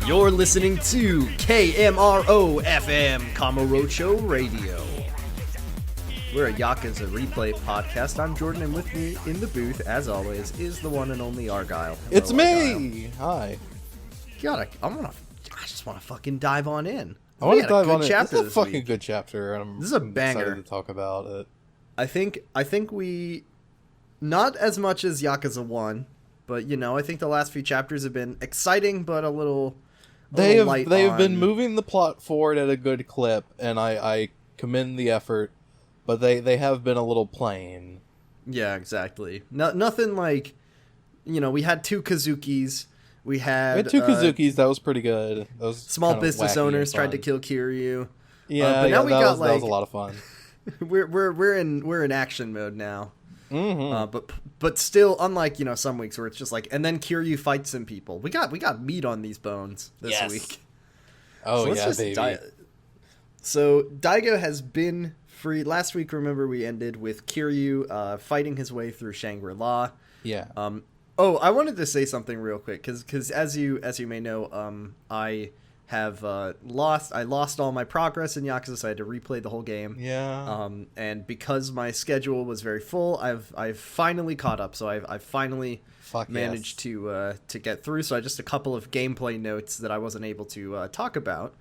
You're listening to KMRO FM Kamurocho Radio. We're a Yakuza replay podcast. I'm Jordan, and with me in the booth, as always, is the one and only Argyle. Hello, it's me! Argyle. Hi. I just want to fucking dive on in. I want to dive on in. This is a fucking good chapter, and this is a banger. Excited to talk about it. I think we, not as much as Yakuza 1, but, I think the last few chapters have been exciting, but a little... They have been moving the plot forward at a good clip, and I commend the effort, but they have been a little plain. Yeah, exactly. Nothing like, we had two Kazukis. We had two Kazukis. That was pretty good. That was small business owners tried to kill Kiryu. Yeah, but now that was a lot of fun. we're in action mode now. Mm-hmm. But still, unlike some weeks where it's just like, and then Kiryu fights some people. We got meat on these bones this week. Oh so baby. So Daigo has been free. Last week, remember, we ended with Kiryu fighting his way through Shangri-La. Yeah. I wanted to say something real quick because as you may know, I have lost all my progress in Yakuza, so I had to replay the whole game. Yeah. And because my schedule was very full, I've finally caught up. So I've finally managed to get through. So just a couple of gameplay notes that I wasn't able to talk about.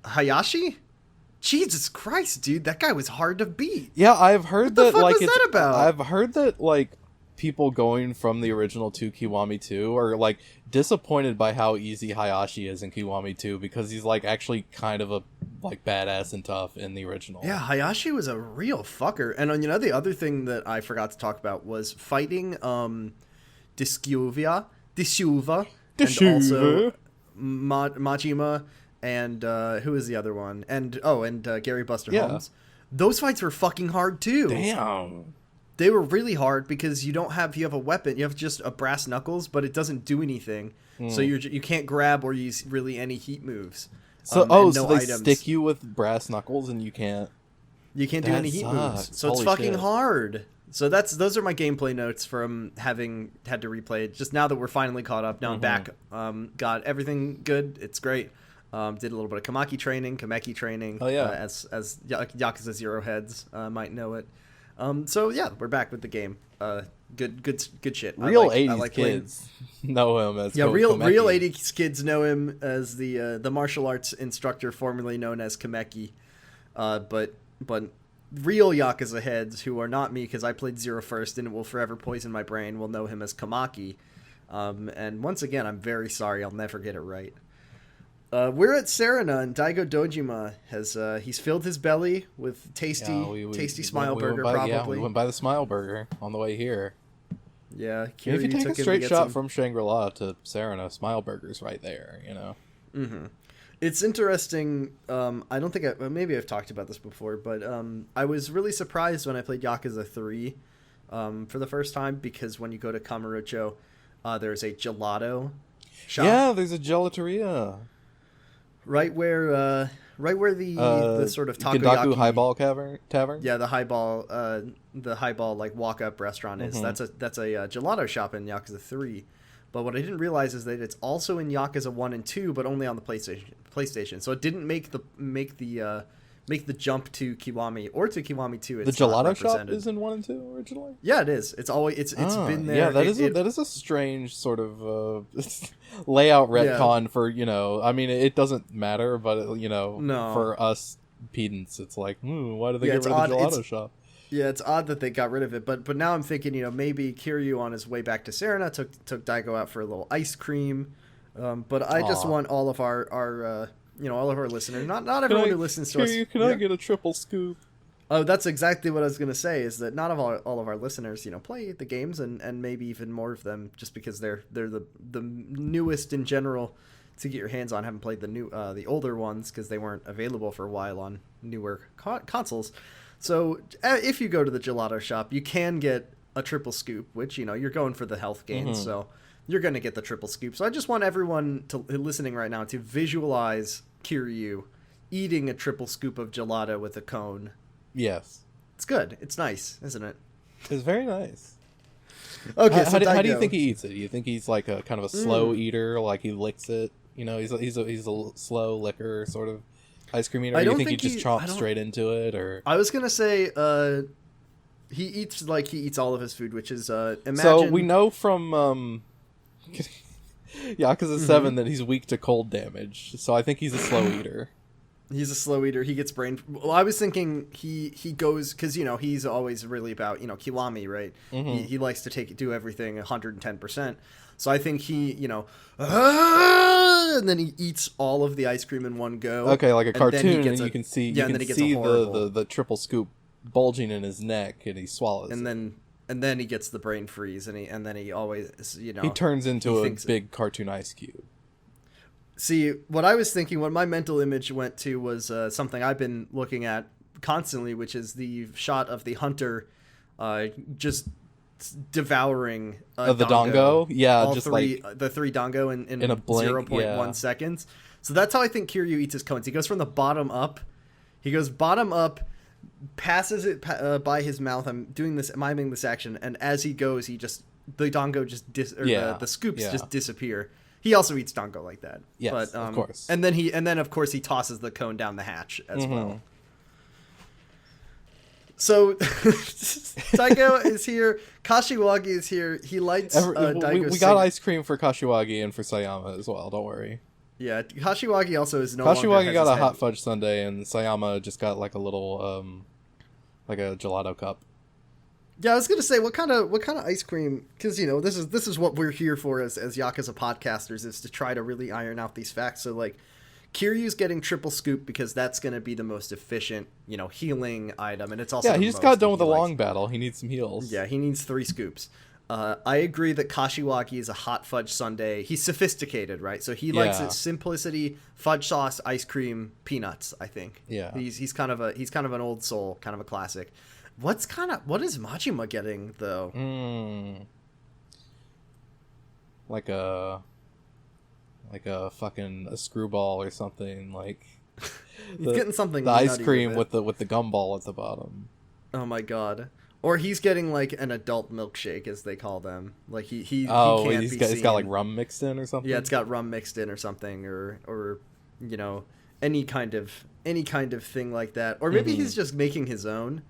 Hayashi? Jesus Christ, dude, that guy was hard to beat. Yeah, I've heard that. What the fuck was that about? I've heard that people going from the original to Kiwami 2 are disappointed by how easy Hayashi is in Kiwami 2 because he's actually kind of a badass and tough in the original. Yeah, Hayashi was a real fucker. And the other thing that I forgot to talk about was fighting Disculva, and also Majima, and who is the other one? And Gary Buster Holmes. Those fights were fucking hard too. Damn. They were really hard because you have a weapon. You have just a brass knuckles, but it doesn't do anything. So you can't grab or use really any heat moves. So they stick you with brass knuckles and you can't do any heat moves. So it's fucking hard. So those are my gameplay notes from having had to replay it. Just now that we're finally caught up, now I'm back. Got everything good. It's great. Did a little bit of Kameki training. Oh yeah, as Yakuza Zero heads might know it. So yeah, we're back with the game. Good shit. Real 80s kids know him as real 80s kids know him as the martial arts instructor formerly known as Kameki. But real Yakuza heads who are not me, because I played Zero first and it will forever poison my brain, will know him as Kamaki. And once again, I'm very sorry, I'll never get it right. We're at Serena, and Daigo Dojima has he's filled his belly with tasty Smile Burger. Probably we went by the Smile Burger on the way here. Yeah, if you take a straight shot from Shangri-La to Serena, Smile Burger's right there. Mm-hmm. It's interesting. I don't think maybe I've talked about this before, but I was really surprised when I played Yakuza 3 for the first time, because when you go to Kamurocho, there's a gelato shop. Yeah, there's a gelateria. Right where the sort of takoyaki Gendaku Highball Tavern. Yeah, the highball walk up restaurant is. Mm-hmm. That's a gelato shop in Yakuza 3. But what I didn't realize is that it's also in Yakuza 1 and 2, but only on the PlayStation. So it didn't make the jump to Kiwami or to Kiwami 2. The gelato shop is in 1 and 2 originally? Yeah, it is. It's been there. Yeah, that is a strange sort of layout retcon for, I mean, it doesn't matter, but no. For us pedants, it's why do they get rid of the gelato shop? Yeah, it's odd that they got rid of it, but now I'm thinking, maybe Kiryu on his way back to Serena took Daigo out for a little ice cream. But I just want all of our all of our listeners, not everyone who listens to us. Can I get a triple scoop? Oh, that's exactly what I was going to say, is that not all of our listeners, play the games, and maybe even more of them, just because they're the newest in general to get your hands on. Haven't played the older ones because they weren't available for a while on newer consoles. So if you go to the gelato shop, you can get a triple scoop, which, you're going for the health gains, so you're going to get the triple scoop. So I just want everyone listening right now to visualize Kiryu eating a triple scoop of gelato with a cone. Yes. It's good. It's nice, isn't it? It's very nice. Okay, how do you think he eats it? Do you think he's like a kind of a slow eater, like he licks it? You know, he's a slow liquor sort of ice cream eater. I Or don't you think he think just chomps straight into it, or I was gonna say, he eats all of his food, which is imagine. so we know from Yakuza 7 that he's weak to cold damage. So I think he's a slow eater. He's a slow eater. He gets brain. Well, I was thinking he goes because he's always really about Kiwami, right? He likes to do everything 110%. So I think he and then he eats all of the ice cream in one go. Okay, like a cartoon, and you can see and then he gets a horrible, the triple scoop bulging in his neck, and he swallows. And then he gets the brain freeze, and then he always he turns into a big cartoon ice cube. See, what I was thinking, what my mental image went to was something I've been looking at constantly, which is the shot of the hunter just devouring the dongo. Yeah, just the three dongo in a blink, 0.1 seconds. So that's how I think Kiryu eats his cones. He goes from the bottom up. He goes bottom up, passes it by his mouth. I'm miming this action, and as he goes, the dongo just the scoops just disappear. He also eats dongo like that. Yes, but, of course. And then of course he tosses the cone down the hatch as well. So Daigo is here. Kashiwagi is here. He lights Daigo's we got ice cream for Kashiwagi and for Sayama as well. Don't worry. Yeah, Kashiwagi also is no longer Kashiwagi got a hot fudge sundae, and Sayama just got like a little like a gelato cup. Yeah, I was gonna say what kind of ice cream, because this is what we're here for as Yakuza podcasters, is to try to really iron out these facts. So like, Kiryu's getting triple scoop because that's gonna be the most efficient healing item, and it's also he just got done with a long battle. He needs some heals. Yeah, he needs 3 scoops. I agree that Kashiwagi is a hot fudge sundae. He's sophisticated, right? So he likes its simplicity, fudge sauce, ice cream, peanuts. I think. Yeah, he's kind of an old soul, kind of a classic. What is Majima getting though? Like a fucking a screwball or something. Like he's getting something. The ice cream with the gumball at the bottom. Oh my god! Or he's getting like an adult milkshake, as they call them. Like he's got like rum mixed in or something. Yeah, it's got rum mixed in or something, or any kind of thing like that. Or maybe he's just making his own.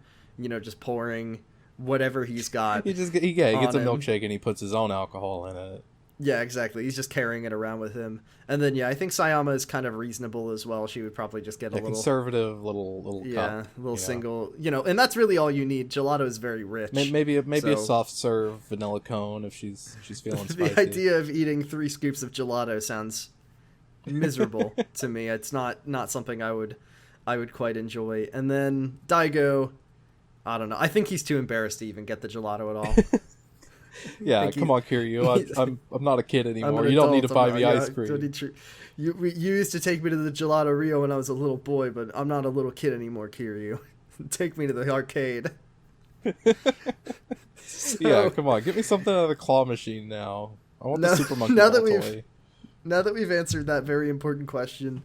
Just pouring whatever he's got. He gets a milkshake and he puts his own alcohol in it. Yeah, exactly. He's just carrying it around with him. And then I think Sayama is kind of reasonable as well. She would probably just get a little conservative little cup, single. And that's really all you need. Gelato is very rich. Maybe a soft serve vanilla cone if she's feeling spicy. The idea of eating 3 scoops of gelato sounds miserable to me. It's not something I would quite enjoy. And then Daigo, I don't know. I think he's too embarrassed to even get the gelato at all. Yeah, come on, Kiryu. I'm not a kid anymore. You don't need to buy me ice cream. You used to take me to the Gelato Rio when I was a little boy, but I'm not a little kid anymore, Kiryu. Take me to the arcade. Yeah, come on. Get me something out of the claw machine now. I want the Super Monkey Ball toy. Now that we've answered that very important question,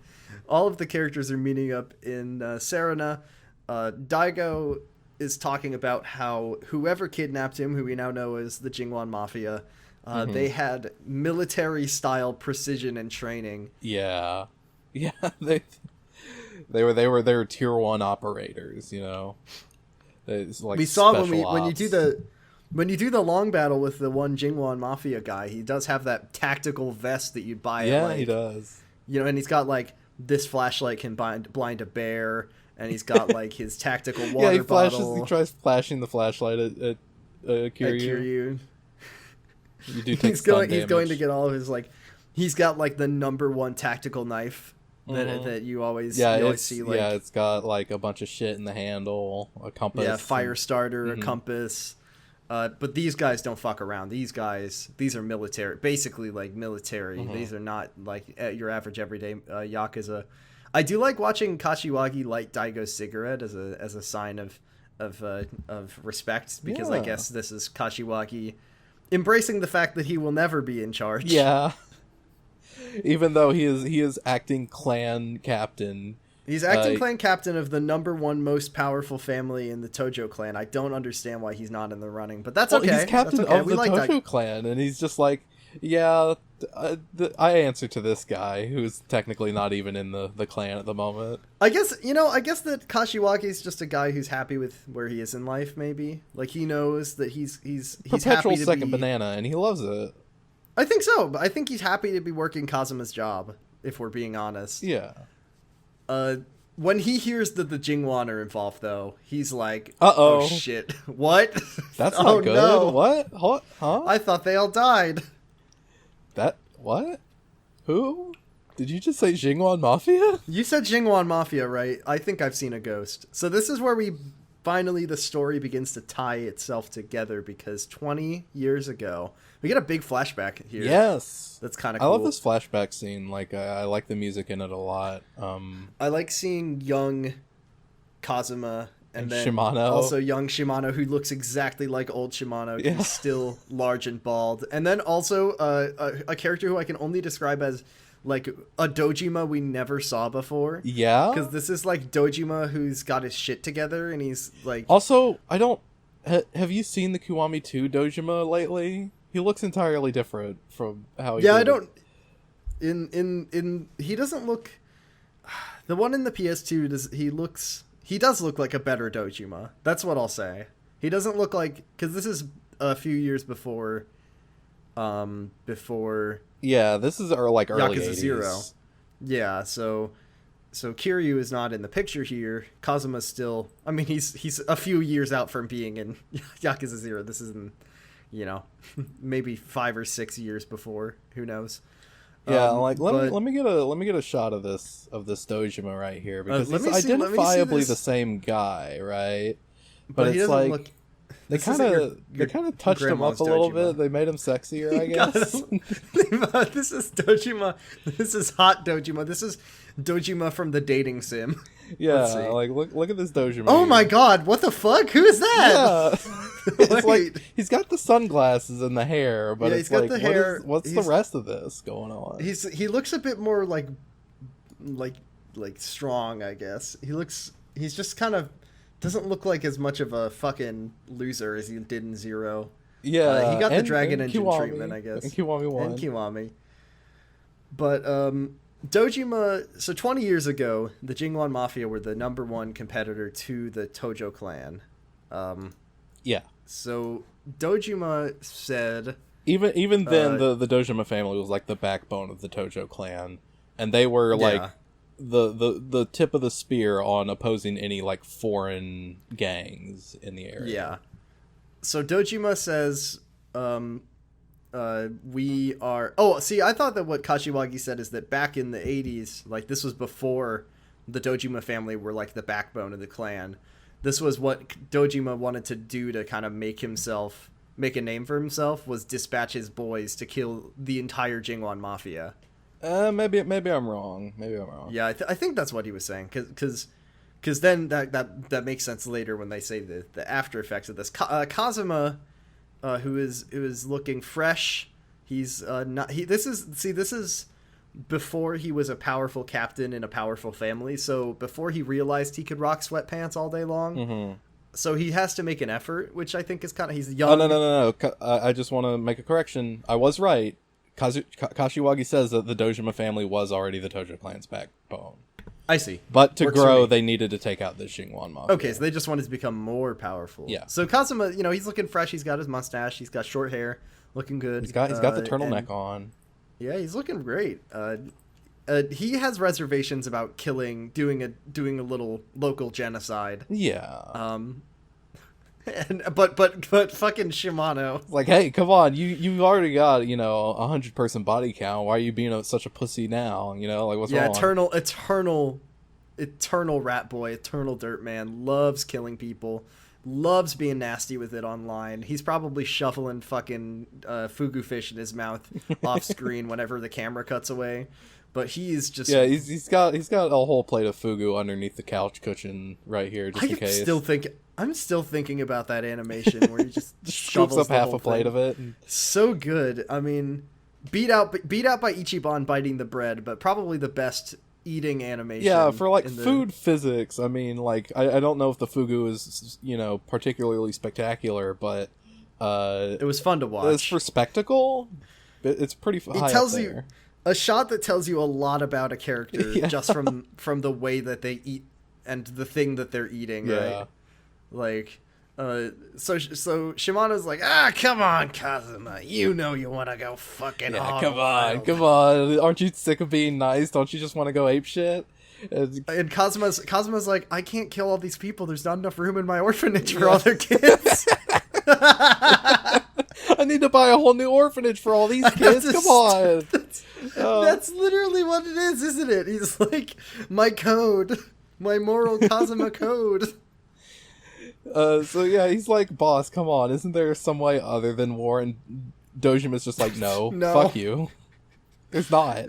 all of the characters are meeting up in Serena. Daigo is talking about how whoever kidnapped him, who we now know as the Jingwan Mafia, they had military-style precision and training. Yeah, they were tier 1 operators. It's like we saw when you do the long battle with the one Jingwan Mafia guy, he does have that tactical vest that you'd buy. Yeah, he does. And he's got like this flashlight can blind a bear. And he's got like his tactical water bottle. He tries flashing the flashlight at Kiryu. You do take he's going to get all of his he's got like the number 1 tactical knife that you always see. It's got like a bunch of shit in the handle, a compass. Yeah, fire starter, a compass. But these guys don't fuck around. These are military, basically like military. These are not like your average everyday Yakuza. I do like watching Kashiwagi light Daigo's cigarette as a sign of respect, because I guess this is Kashiwagi embracing the fact that he will never be in charge. Yeah. Even though he is acting clan captain. He's acting clan captain of the number 1 most powerful family in the Tojo clan. I don't understand why he's not in the running, but that's okay. He's captain okay. of the Tojo clan, and he's just like, Yeah, I answer to this guy who's technically not even in the clan at the moment. I guess that Kashiwagi is just a guy who's happy with where he is in life. Maybe like he knows that he's Perpetual happy to second be... banana, and he loves it. I think so, but I think he's happy to be working Kazuma's job. If we're being honest, Yeah. When he hears that the Jingwan are involved, though, he's like, Uh-oh. "Oh shit, what? That's Oh, not good. no. What? Huh? I thought they all died." What? Who? Did you just say Jingwan Mafia? You said Jingwan Mafia, right? I think I've seen a ghost. So this is where the story begins to tie itself together, because 20 years ago, we get a big flashback here. Yes. That's kind of I cool. love this flashback scene. Like, I like the music in it a lot. I like seeing young Kazuma and then Shimano. also young Shimano, who looks exactly like old Shimano. Yeah. He's still large and bald. And then also a character who I can only describe as like a Dojima we never saw before. Yeah? Because this is like Dojima who's got his shit together, and he's like... Also, I don't... have you seen the Kiwami 2 Dojima lately? He looks entirely different from how he Yeah, did. I don't... In he doesn't look... The one in the PS2, he does look like a better Dojima. That's what I'll say. He doesn't look like... Because this is a few years before... Yeah, this is our like early Yakuza 80s. 0. Yeah, so Kiryu is not in the picture here. Kazuma's still... I mean, he's a few years out from being in Yakuza 0. This is in, maybe 5 or 6 years before. Who knows? Yeah, let me get a shot of this Dojima right here, because let he's me see identifiably this. the same guy, right? But he it's doesn't like look... they This isn't your kind of touched him up grandma's a little Dojima. bit. They made him sexier, I guess. This is Dojima. This is hot Dojima. This is Dojima from the dating sim. Let's see. Yeah, like look at this Dojima. Oh here. my god, what the fuck? Who is that? Yeah. It's like Wait. he's got the sunglasses and the hair, but Yeah, it's he's got like the hair. what's the rest of this going on? He looks a bit more like strong, I guess. He's just kind of doesn't look like as much of a fucking loser as he did in Zero. Yeah, he got the Dragon Engine Kiwami, treatment, I guess. And Kiwami 1. And Kiwami. But Dojima, so 20 years ago, the Jingwan Mafia were the #1 competitor to the Tojo clan. Yeah. So Dojima said... Even then, the Dojima family was like the backbone of the Tojo clan, and they were like the tip of the spear on opposing any like foreign gangs in the area. Yeah. So Dojima says, we are... Oh, see, I thought that what Kashiwagi said is that back in the 80s, like this was before the Dojima family were like the backbone of the clan. This was what Dojima wanted to do to kind of make a name for himself, was dispatch his boys to kill the entire Jingwan Mafia. Maybe I'm wrong. Yeah, I think that's what he was saying, because then that makes sense later when they say the after effects of this. Kazuma, who is looking fresh. He's not. This is before he was a powerful captain in a powerful family. So before he realized he could rock sweatpants all day long. Mm-hmm. So he has to make an effort, which I think is kind of... He's young. Oh, no. I just want to make a correction. I was right. Kashiwagi says that the Dojima family was already the Tojo clan's backbone. I see. But to Works for grow, me. they needed to take out the Xingwan Mafia. Okay, so they just wanted to become more powerful. Yeah. So Kazuma, he's looking fresh. He's got his mustache. He's got short hair, looking good. He's got the turtleneck on. Yeah, he's looking great. He has reservations about doing a little local genocide. Yeah. But fucking Shimano. Like, hey, come on, you've already got 100-person body count. Why are you being such a pussy now? Like what's wrong? Eternal rat boy, eternal dirt man, loves killing people, loves being nasty with it online. He's probably shuffling fucking fugu fish in his mouth off screen whenever the camera cuts away. But he's just he's got a whole plate of fugu underneath the couch cushion right here, just in case. I'm still thinking about that animation where he just scoops up half a plate of it. So good. I mean, beat out by Ichiban biting the bread, but probably the best eating animation. Yeah, for like food physics. I mean, like I don't know if the fugu is particularly spectacular, but it was fun to watch. It's for spectacle. it's pretty high It tells up you there. a shot that tells you a lot about a character Yeah. just from the way that they eat and the thing that they're eating, Yeah. right? Like, so Shimano's like, come on, Kazuma, you know you want to go fucking hog wild." Come on. Aren't you sick of being nice? Don't you just want to go ape shit? And Kazuma's like, I can't kill all these people. There's not enough room in my orphanage for all their kids. I need to buy a whole new orphanage for all these kids. Come on. That's literally what it is, isn't it? He's like, my code, my moral Kazuma code. So yeah, he's like, boss, come on. Isn't there some way other than war? And Dojima's just like, no, fuck you. There's not.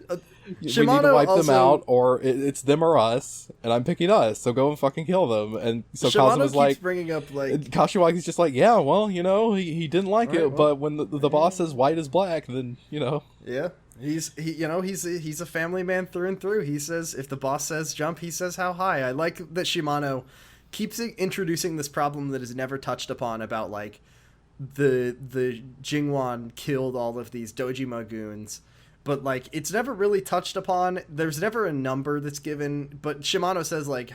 We need to wipe them out, or it's them or us, and I'm picking us, so go and fucking kill them. And so Kazuma's like, bringing up like, Kashiwagi's just like, yeah, well, he didn't like it, but when the boss says white is black, then yeah, he's a family man through and through. He says if the boss says jump, he says how high. I like that Shimano keeps introducing this problem that is never touched upon about like the Jingwan killed all of these Dojima goons. But, like, it's never really touched upon. There's never a number that's given. But Shimano says, like,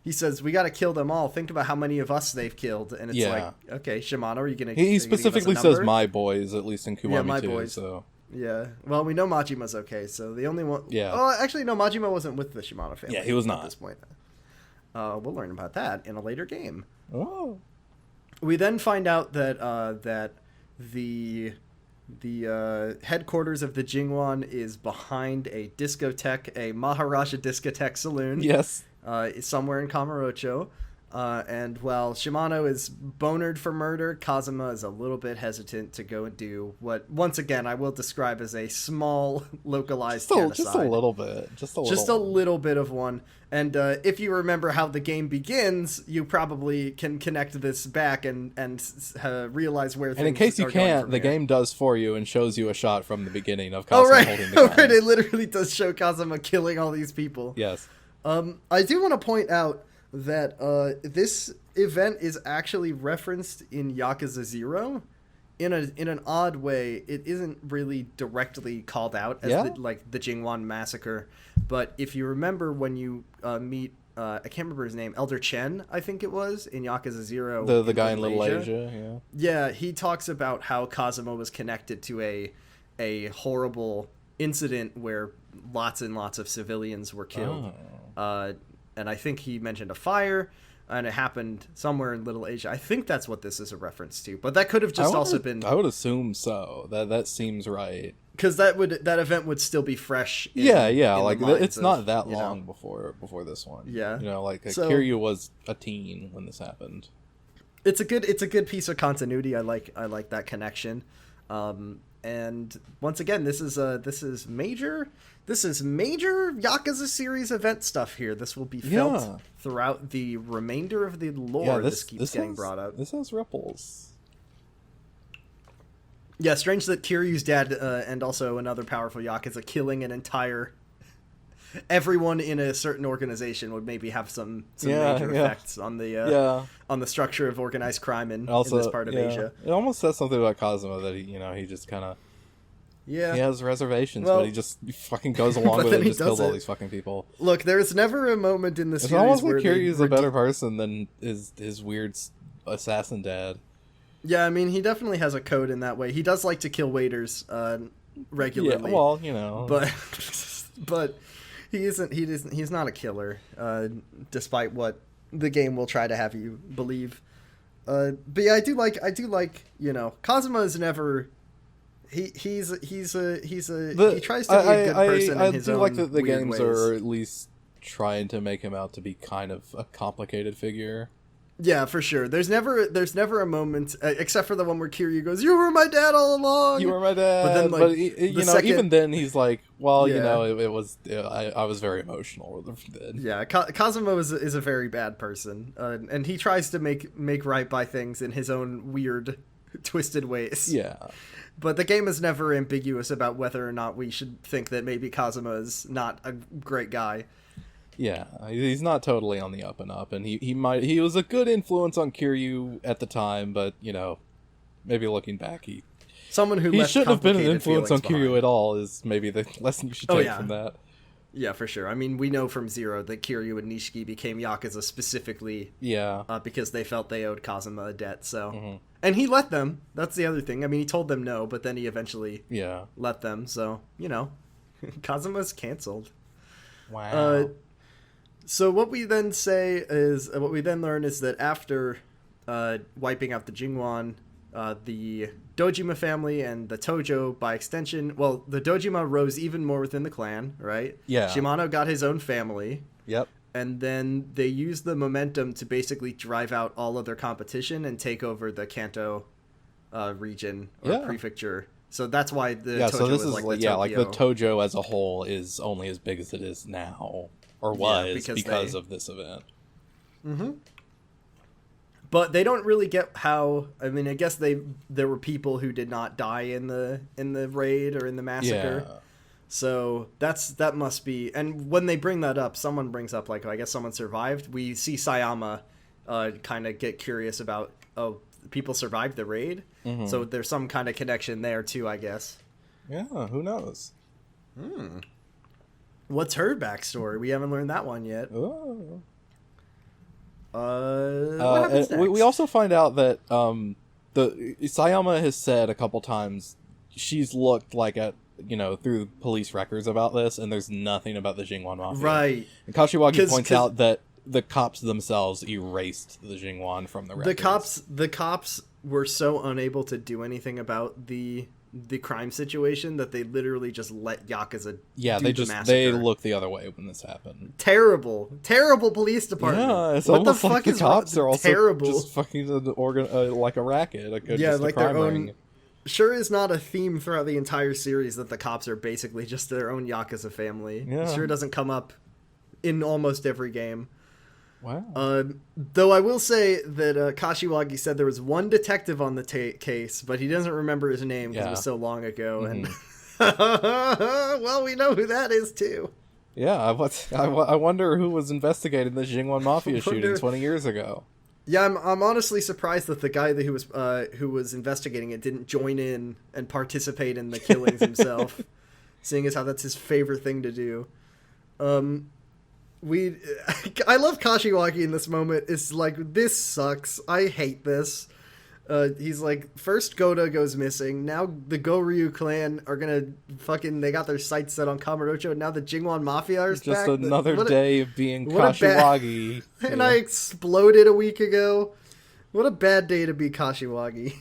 he says, we got to kill them all. Think about how many of us they've killed. And it's like, okay, Shimano, are you going to... He specifically says my boys, at least in Kiwami my 2. boys. So. Yeah. Well, we know Majima's okay, so the only one... Yeah. Oh, actually, no, Majima wasn't with the Shimano family. Yeah, he was not. At this point. We'll learn about that in a later game. Oh. We then find out that the headquarters of the Jingwan is behind a discotheque, a Maharaja discotheque saloon. Yes. Somewhere in Kamurocho. And while Shimano is bonered for murder, Kazuma is a little bit hesitant to go and do what, once again, I will describe as a small, localized genocide. Just a little bit. Just a little bit of one. And if you remember how the game begins, you probably can connect this back and realize where things are going. And in case you can't, the game does for you and shows you a shot from the beginning of Kazuma holding the gun. Right, it literally does show Kazuma killing all these people. Yes. I do want to point out that this event is actually referenced in Yakuza 0 in an odd way. It isn't really directly called out as the Jingwan massacre, but if you remember when you meet I can't remember his name, Elder Chen, I think it was, in Yakuza 0. The guy in Little Asia, yeah. Yeah, he talks about how Kazuma was connected to a horrible incident where lots and lots of civilians were killed. And I think he mentioned a fire, and it happened somewhere in Little Asia. I think that's what this is a reference to, but that could have just also been... I would assume so. That seems right. Because that event would still be fresh. It's not that long before this one. Yeah, Kiryu was a teen when this happened. It's a good piece of continuity. I like that connection. And once again, this is major Yakuza series event stuff here. This will be felt throughout the remainder of the lore. This keeps getting brought up. This has ripples. Yeah, strange that Kiryu's dad and also another powerful Yakuza killing an entire... Everyone in a certain organization would maybe have some major effects on the structure of organized crime in this part of Asia. It almost says something about Kazuma that he just kind of... Yeah. He has reservations, but he just fucking goes along with it and just kills all these fucking people. Look, there's never a moment in the series almost where like Kiryu's a better person than his weird assassin dad. Yeah, I mean, he definitely has a code in that way. He does like to kill waiters regularly. Yeah, well, but he's not a killer, despite what the game will try to have you believe. But yeah, I do like Kazuma is never... He tries to be a good person in his own like that the weird games ways. are at least trying to make him out to be kind of a complicated figure. Yeah, for sure. There's never a moment, except for the one where Kiryu goes, "You were my dad all along." You were my dad. But then, even then, he's like, "Well, it was. I was very emotional." Then. Yeah, Kazuma is a very bad person, and he tries to make right by things in his own weird, twisted ways. Yeah. But the game is never ambiguous about whether or not we should think that maybe Kazuma is not a great guy. Yeah, he's not totally on the up and up, and he was a good influence on Kiryu at the time, but maybe looking back, Someone who he left shouldn't have been an complicated influence on feelings Kiryu behind. at all. Is maybe the lesson you should Oh, take yeah. from that. Yeah, for sure. I mean, we know from Zero that Kiryu and Nishiki became Yakuza specifically Yeah. because they felt they owed Kazuma a debt. So, Mm-hmm. and he let them. That's the other thing. I mean, he told them no, but then he eventually Yeah. let them. So, Kazuma's canceled. Wow. So what we then learn is that after wiping out the Jingwan, the Dojima family and the Tojo, by extension, well, the Dojima rose even more within the clan, right? Yeah. Shimano got his own family, Yep. and then they used the momentum to basically drive out all of their competition and take over the Kanto region or prefecture. So that's why the Tojo so this is is like like, the like the Tokyo. Tojo as a whole is only as big as it is now, or was because of this event. Mm-hmm. But they don't really get how. I mean, I guess there were people who did not die in the raid or in the massacre. Yeah. So that must be. And when they bring that up, someone brings up like, I guess someone survived. We see Sayama kind of get curious about, people survived the raid. Mm-hmm. So there's some kind of connection there too, I guess. Yeah, who knows? What's her backstory? We haven't learned that one yet. Oh. What happens next? We also find out that the Sayama has said a couple times she's looked like at through police records about this, and there's nothing about the Jingwan Mafia. Right. And Kashiwagi points out that the cops themselves erased the Jingwan from the records. The cops were so unable to do anything about the crime situation that they literally just let Yakuza do the massacre. They look the other way when this happened. Terrible police department. Yeah, it's what the almost fuck like is the cops are also terrible? just fucking like a racket, like like a crime their own. ring. Sure is not a theme throughout the entire series that the cops are basically just their own Yakuza family. Yeah. It sure doesn't come up in almost every game. Wow. Though I will say that Kashiwagi said there was one detective on the case, but he doesn't remember his name because it was so long ago. Mm-hmm. And well, we know who that is too. Yeah, I wonder who was investigating the Jingwan Mafia shooting 20 years ago. Yeah, I'm honestly surprised that the guy who was investigating it didn't join in and participate in the killings himself, seeing as how that's his favorite thing to do. I love Kashiwagi in this moment. It's like, this sucks. I hate this. He's like, first Goda goes missing. Now the Goryu clan are gonna they got their sights set on Kamurocho, and now the Jingwan Mafia are Just back. another day of being Kashiwagi. And I exploded a week ago. What a bad day to be Kashiwagi.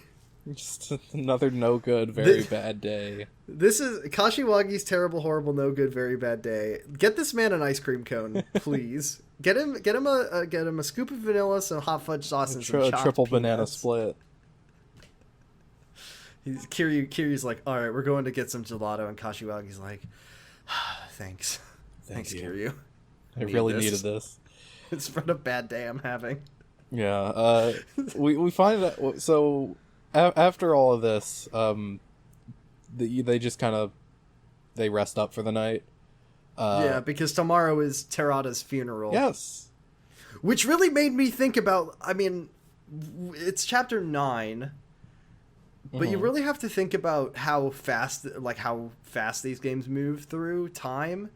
Just another no good, very bad day. This is Kashiwagi's terrible, horrible, no good, very bad day. Get this man an ice cream cone, please. Get him a scoop of vanilla, some hot fudge sauce, and some chopped triple peanuts. banana split. Kiryu's like, all right, we're going to get some gelato, and Kashiwagi's like, thanks, Thank you. Kiryu. I really needed this. It's from a bad day I'm having. Yeah. We find that so. After all of this, they just kind of rest up for the night. Yeah, because tomorrow is Terada's funeral. Yes. Which really made me think about, I mean, it's chapter 9, but you really have to think about how fast these games move through time.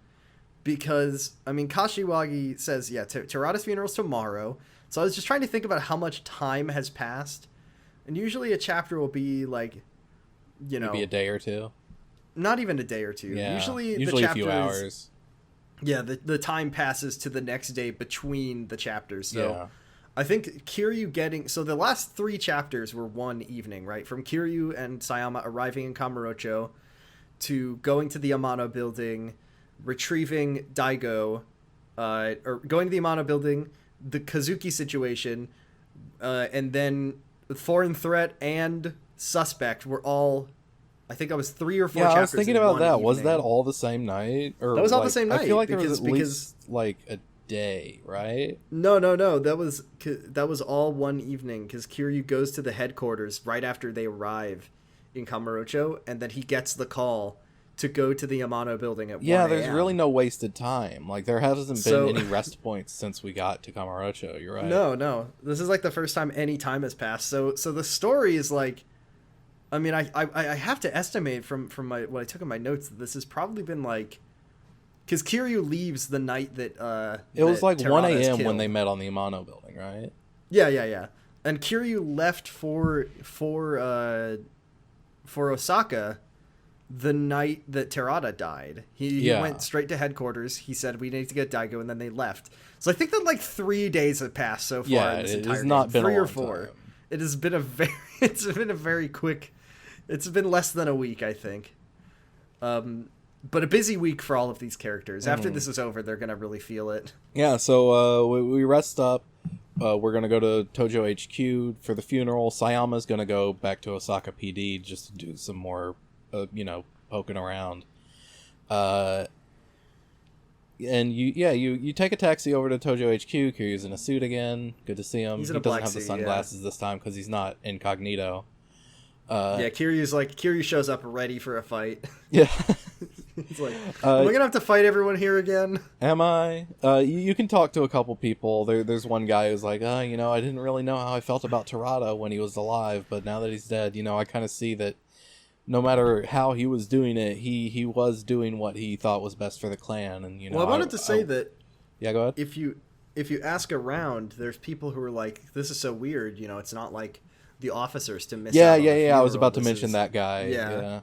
Because, I mean, Kashiwagi says, yeah, Terada's funeral's tomorrow. So I was just trying to think about how much time has passed. And usually a chapter will be like, maybe a day or two. Not even a day or two. Yeah. Usually the a chapter few hours. Yeah, the time passes to the next day between the chapters. So yeah. I think Kiryu so the last 3 chapters were one evening, right? From Kiryu and Sayama arriving in Kamurocho to going to the Amano building, retrieving Daigo, or going to the Amano building, the Kazuki situation, and then Foreign Threat and Suspect were all, I think I was 3 or 4 chapters. Yeah, I was thinking about that. Evening. Was that all the same night? Or that was all the same night. I feel like there was at least like a day, right? No. That was all one evening, because Kiryu goes to the headquarters right after they arrive in Kamurocho, and then he gets the call to go to the Amano building at 1 a.m. There's really no wasted time. Like, there hasn't been any rest points since we got to Kamurocho. You're right. No. This is like the first time any time has passed. So the story is like, I mean, I have to estimate from my what I took in my notes that this has probably been like, because Kiryu leaves the night that It was like 1 a.m. when killed. they met on the Amano building, right? Yeah. And Kiryu left for Osaka the night that Terada died. He went straight to headquarters. He said, we need to get Daigo, and then they left. So I think that like 3 days have passed so far. Yeah, in this it entire has not game. been 3 a or long 4. time. It has been it's been a very quick. It's been less than a week, I think. But a busy week for all of these characters. After this is over, they're gonna really feel it. Yeah, so we rest up. We're gonna go to Tojo HQ for the funeral. Sayama's gonna go back to Osaka PD just to do some more, poking around. And you take a taxi over to Tojo HQ. Kiryu's in a suit again. Good to see him. He's he in a doesn't black have the suit, sunglasses this time because he's not incognito. Kiryu shows up ready for a fight. Yeah. He's like, am I gonna have to fight everyone here again? Am I? You can talk to a couple people. There's one guy who's like, I didn't really know how I felt about Terada when he was alive, but now that he's dead, I kind of see that no matter how he was doing it, he was doing what he thought was best for the clan. And well, I wanted to say that. Yeah, go ahead. If you ask around, there's people who are like, this is so weird. It's not like the officers to miss. Yeah. out on the I was funeral. about to mention that guy. Yeah.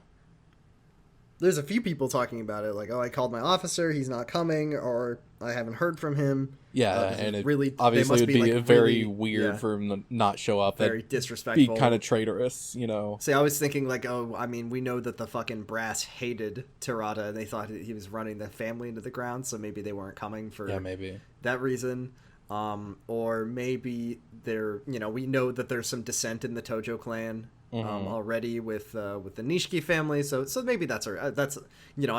There's a few people talking about it, like, I called my officer, he's not coming, or I haven't heard from him. Yeah, and it really obviously would be like, very really, weird for him to not show up. Very That'd disrespectful. be kind of traitorous, See, I was thinking, like, we know that the fucking brass hated Terada, and they thought he was running the family into the ground, so maybe they weren't coming for maybe that reason. Or maybe we know that there's some dissent in the Tojo clan. Already with the Nishiki family, so maybe that's I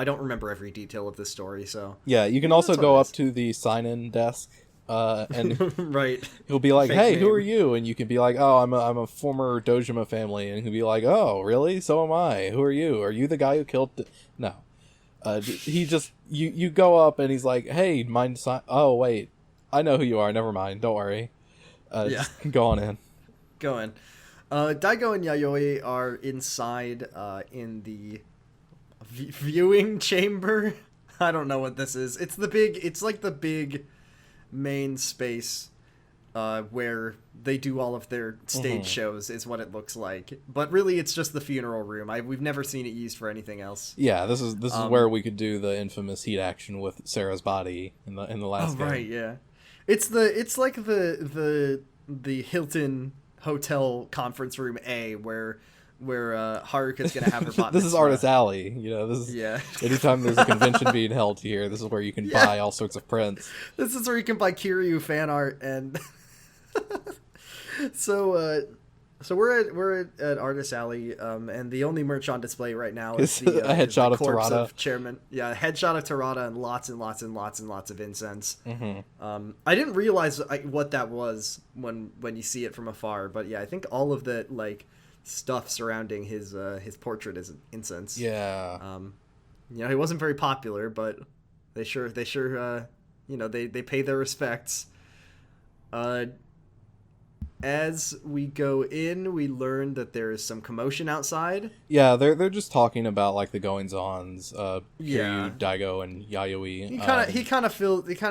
don't remember every detail of this story, so yeah, you can also go up to the sign-in desk, and right, he'll be like, Fake "Hey, name. who are you?" And you can be like, "Oh, I'm a former Dojima family," and he'll be like, "Oh, really? So am I. Who are you? Are you the guy who killed?" No, he just you go up and he's like, "Hey, mind sign? Oh, wait, I know who you are. Never mind. Don't worry. Just go on in." Go in. Daigo and Yayoi are inside in the viewing chamber. I don't know what this is. It's like the big main space where they do all of their stage shows is what it looks like. But really it's just the funeral room. We've never seen it used for anything else. Yeah, this is where we could do the infamous heat action with Sarah's body in the last game. Right, yeah. It's like the Hilton Hotel conference room A where Haruka's gonna have her bat This is mitzvah. Artist Alley, this is anytime there's a convention being held here, this is where you can buy all sorts of prints. This is where you can buy Kiryu fan art, and so we're at Artist Alley, and the only merch on display right now is the a headshot is the of corpse Terada. Chairman. Yeah, a headshot of Terada and lots and lots and lots and lots of incense. I didn't realize what that was when you see it from afar, but yeah, I think all of the stuff surrounding his portrait is incense. Yeah. He wasn't very popular, but they sure they pay their respects. As we go in, we learn that there is some commotion outside. Yeah, they're just talking about the goings-ons. Yeah. Kiryu, Daigo, and Yayoi. He kind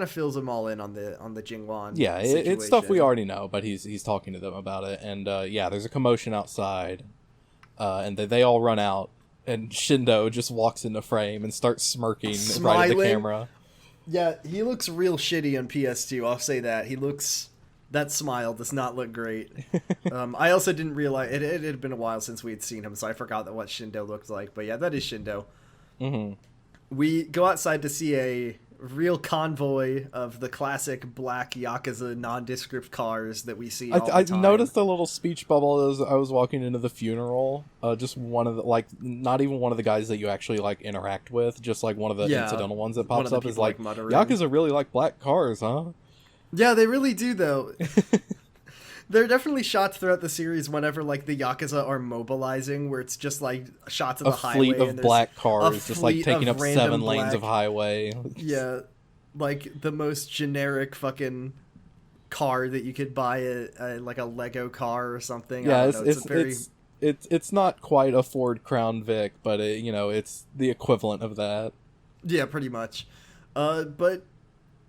of fills them all in on the Jingwan. Yeah, it's stuff we already know, but he's talking to them about it, and there's a commotion outside, and they all run out, and Shindo just walks into frame and starts smirking right at the camera. Yeah, he looks real shitty on PS2. I'll say that that smile does not look great. I also didn't realize it had been a while since we had seen him, so I forgot what Shindo looked like. But yeah, that is Shindo. We go outside to see a real convoy of the classic black Yakuza nondescript cars that we see all the time. I noticed a little speech bubble as I was walking into the funeral. Just one of the, not even one of the guys that you actually interact with, just one of the incidental ones that pops up is muttering. Yakuza really like black cars, huh? Yeah, they really do, though. There are definitely shots throughout the series whenever, the Yakuza are mobilizing, where it's just, shots of the highway. A fleet of black cars, just, taking up 7 lanes of highway. Yeah, the most generic fucking car that you could buy, like a Lego car or something. Yeah, I don't know. it's not quite a Ford Crown Vic, but it's the equivalent of that. Yeah, pretty much. But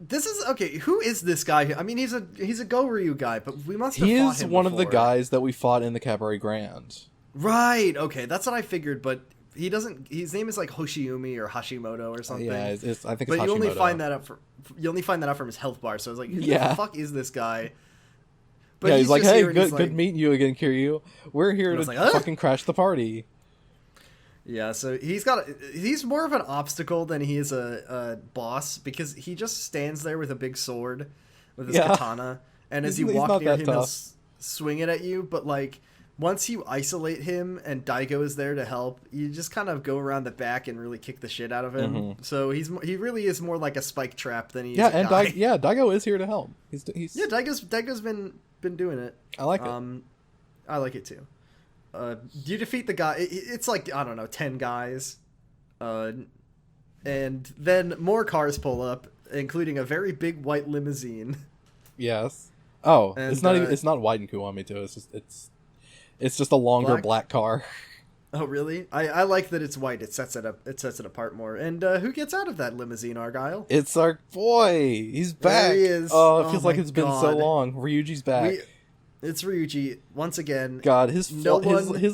this is okay. Who is this guy? I mean, he's a Go Ryu guy, but we must have fought him He is one of the before. guys that we fought in the Cabaret Grand. Right. Okay, that's what I figured. But he doesn't. His name is like Hoshiumi or Hashimoto or something. Yeah, I think it's but Hashimoto. you only find that out from his health bar. So I was like, who the fuck is this guy? But he's like, hey, good like, meeting you again, Kiryu. We're here to fucking crash the party. Yeah, so he's more of an obstacle than he is a boss, because he just stands there with a big sword with his katana, and as you walk near him, he'll swing it at you. But like, once you isolate him and Daigo is there to help, you just kind of go around the back and really kick the shit out of him. Mm-hmm. So he really is more like a spike trap than he is a guy. Daigo is here to help. He's Daigo's been doing it. I like it. I like it too. You defeat the guy. It's like, I don't know, 10 guys, and then more cars pull up, including a very big white limousine. Yes. Oh, and, it's not white in Kiwami too. It's just a longer black car. Oh, really? I like that it's white. It sets it up. It sets it apart more. And who gets out of that limousine, Argyle? It's our boy. He's back. There he is. Oh, it feels like it's been so long. Ryuji's back. It's Ryuji once again. God, his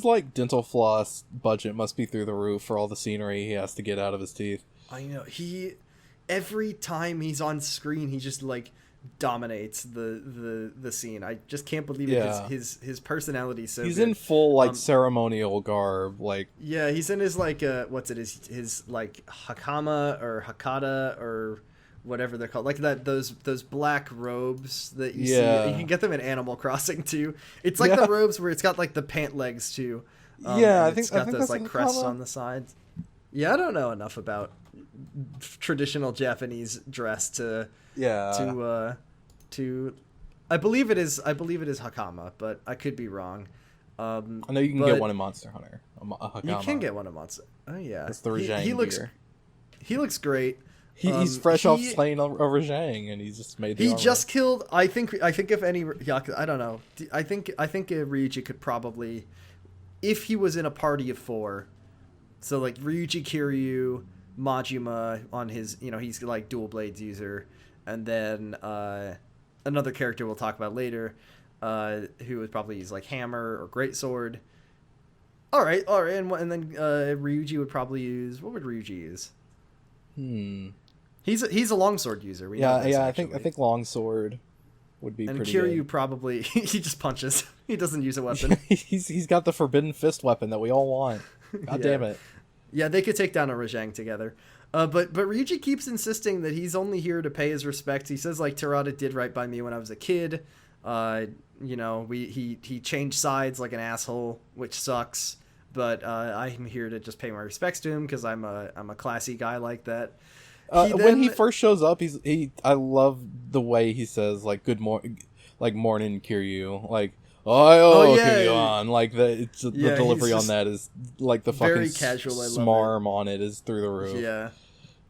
like dental floss budget must be through the roof for all the scenery he has to get out of his teeth. I know. Every time he's on screen, he just like dominates the scene. I just can't believe it. His personality. So he's in full like ceremonial garb. Like he's in his like his like hakama or hakata or whatever they're called, like those black robes that you see. You can get them in Animal Crossing too. It's like the robes where it's got like the pant legs too. I think it's got those like crests Hakama on the sides. Yeah, I don't know enough about traditional Japanese dress to I believe it is hakama, but I could be wrong. I know you can get one in Monster Hunter. A hakama. You can get one in Monster. Oh yeah, that's the Rajang he looks great. He's fresh off playing over Zhang, and he's just made the armor. Just killed. I think if any, I don't know. I think Ryuji could probably, if he was in a party of 4, so like Ryuji, Kiryu, Majima on his, he's like dual blades user, and then another character we'll talk about later, who would probably use like hammer or greatsword. All right, and then Ryuji would probably use, what would Ryuji use? He's a longsword user. I think longsword would be pretty good. And Kiryu probably he just punches. He doesn't use a weapon. he's got the forbidden fist weapon that we all want. God damn it. Yeah, they could take down a Rajang together. But Ryuji keeps insisting that he's only here to pay his respects. He says like Terada did right by me when I was a kid. He changed sides like an asshole, which sucks. But I'm here to just pay my respects to him because I'm a classy guy like that. When he first shows up, I love the way he says like good morning, like morning Kiryu, like Kiryu on, like the delivery on that is like the fucking very casual. smarm on it is through the roof. Yeah,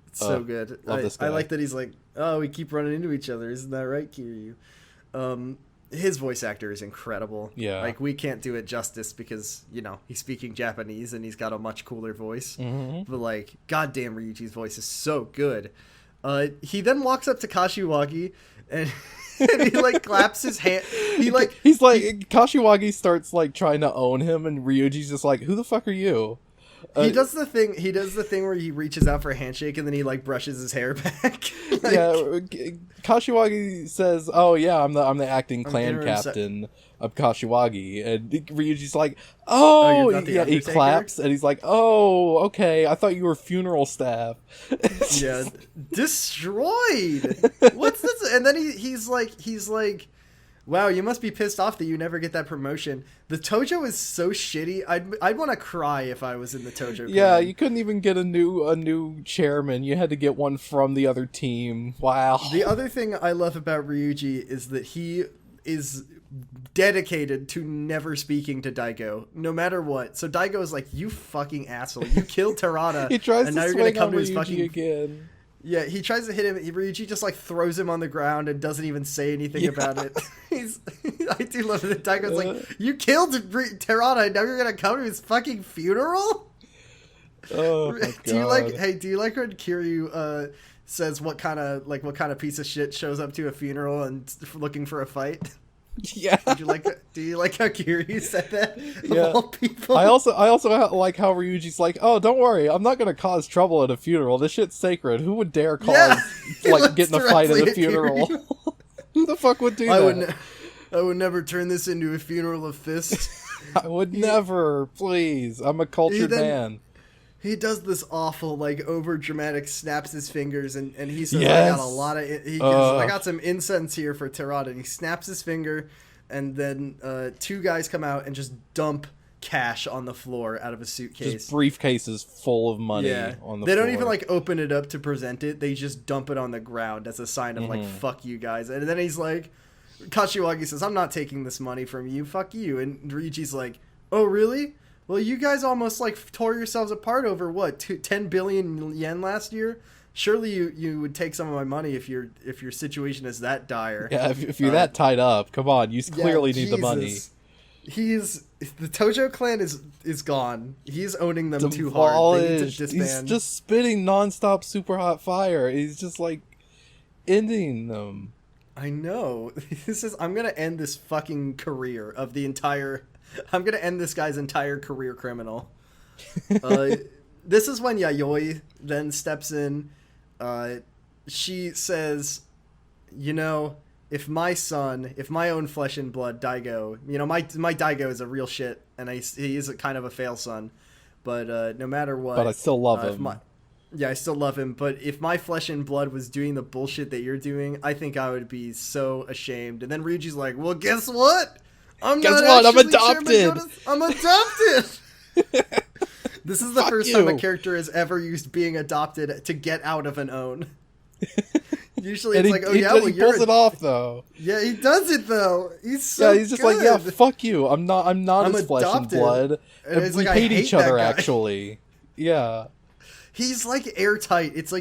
it's so good. I like that he's like, oh, we keep running into each other, isn't that right, Kiryu? His voice actor is incredible. Yeah, like we can't do it justice because he's speaking Japanese and he's got a much cooler voice. Mm-hmm. But like, goddamn, Ryuji's voice is so good. He then walks up to Kashiwagi and he like claps his hand. Kashiwagi starts like trying to own him, and Ryuji's just like, "Who the fuck are you?" He does the thing where he reaches out for a handshake and then he like brushes his hair back. Kashiwagi says, "Oh yeah, I'm the acting clan captain of Kashiwagi," and Ryuji's like, "Oh yeah." He claps and he's like, "Oh okay, I thought you were funeral staff." Yeah, destroyed. What's this? And then he's like. Wow, you must be pissed off that you never get that promotion. The Tojo is so shitty. I'd want to cry if I was in the Tojo clan. Yeah, you couldn't even get a new chairman. You had to get one from the other team. Wow. The other thing I love about Ryuji is that he is dedicated to never speaking to Daigo, no matter what. So Daigo is like, you fucking asshole. You killed Terada. He tries to swing on Ryuji again. Yeah, he tries to hit him. Ryuji just like throws him on the ground and doesn't even say anything about it. He's I do love it. Daigo's like, you killed Terada, and now you're gonna come to his fucking funeral? Oh my God. Do you like when Kiryu says what kind of piece of shit shows up to a funeral and looking for a fight? Yeah. Do you like how Kiryu said that? Yeah. Of all people. I also like how Ryuji's like, oh, don't worry, I'm not gonna cause trouble at a funeral. This shit's sacred. Who would dare cause get in a fight at a funeral? Who the fuck would do that? I would never turn this into a funeral of fists. I would never. Please, I'm a cultured man. He does this awful, over dramatic, snaps his fingers, and he says, yes. I got some incense here for Terada, and he snaps his finger, and then two guys come out and just dump cash on the floor out of a suitcase. Just briefcases full of money on the floor. They don't even, open it up to present it, they just dump it on the ground as a sign of, fuck you guys. And then he's like, Kashiwagi says, I'm not taking this money from you, fuck you. And Ryuji's like, oh, really? Well, you guys almost tore yourselves apart over what 10 billion yen last year. Surely you would take some of my money if your situation is that dire. Yeah, if you're that tied up, come on, you clearly need the money. The Tojo clan is gone. He's owning them too hard. They need to disband. He's just spitting nonstop super hot fire. He's just ending them. I know. I'm gonna end this fucking career of the entire. I'm gonna end this guy's entire career criminal. This is when Yayoi then steps in. She says, if my own flesh and blood, Daigo, my Daigo is a real shit, and he is a kind of a fail son, but no matter what. But I still love him. I still love him, but if my flesh and blood was doing the bullshit that you're doing, I think I would be so ashamed. And then Ryuji's like, well, guess what? I'm adopted. I'm adopted. This is the first time a character has ever used being adopted to get out of an own. Usually it's he pulls it off though. Yeah, he does it though. He's just good. Yeah, fuck you. I'm not his adopted. Flesh and blood. And we hate each other actually. Yeah. He's airtight. It's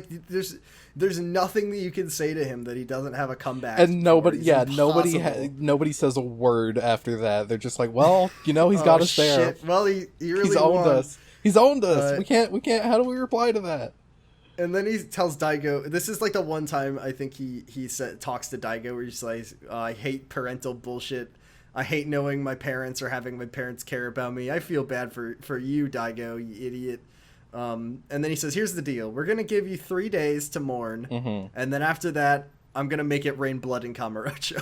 there's nothing that you can say to him that he doesn't have a comeback. And nobody says a word after that. They're just well, he's got us there. Shit. Well, he really he's owned won. us. He's owned us. We can't. How do we reply to that? And then he tells Daigo. This is the one time I think he talks to Daigo where he's like, I hate parental bullshit. I hate knowing my parents or having my parents care about me. I feel bad for you, Daigo, you idiot. And then he says, here's the deal. We're going to give you 3 days to mourn. Mm-hmm. And then after that, I'm going to make it rain blood in Kamurocho.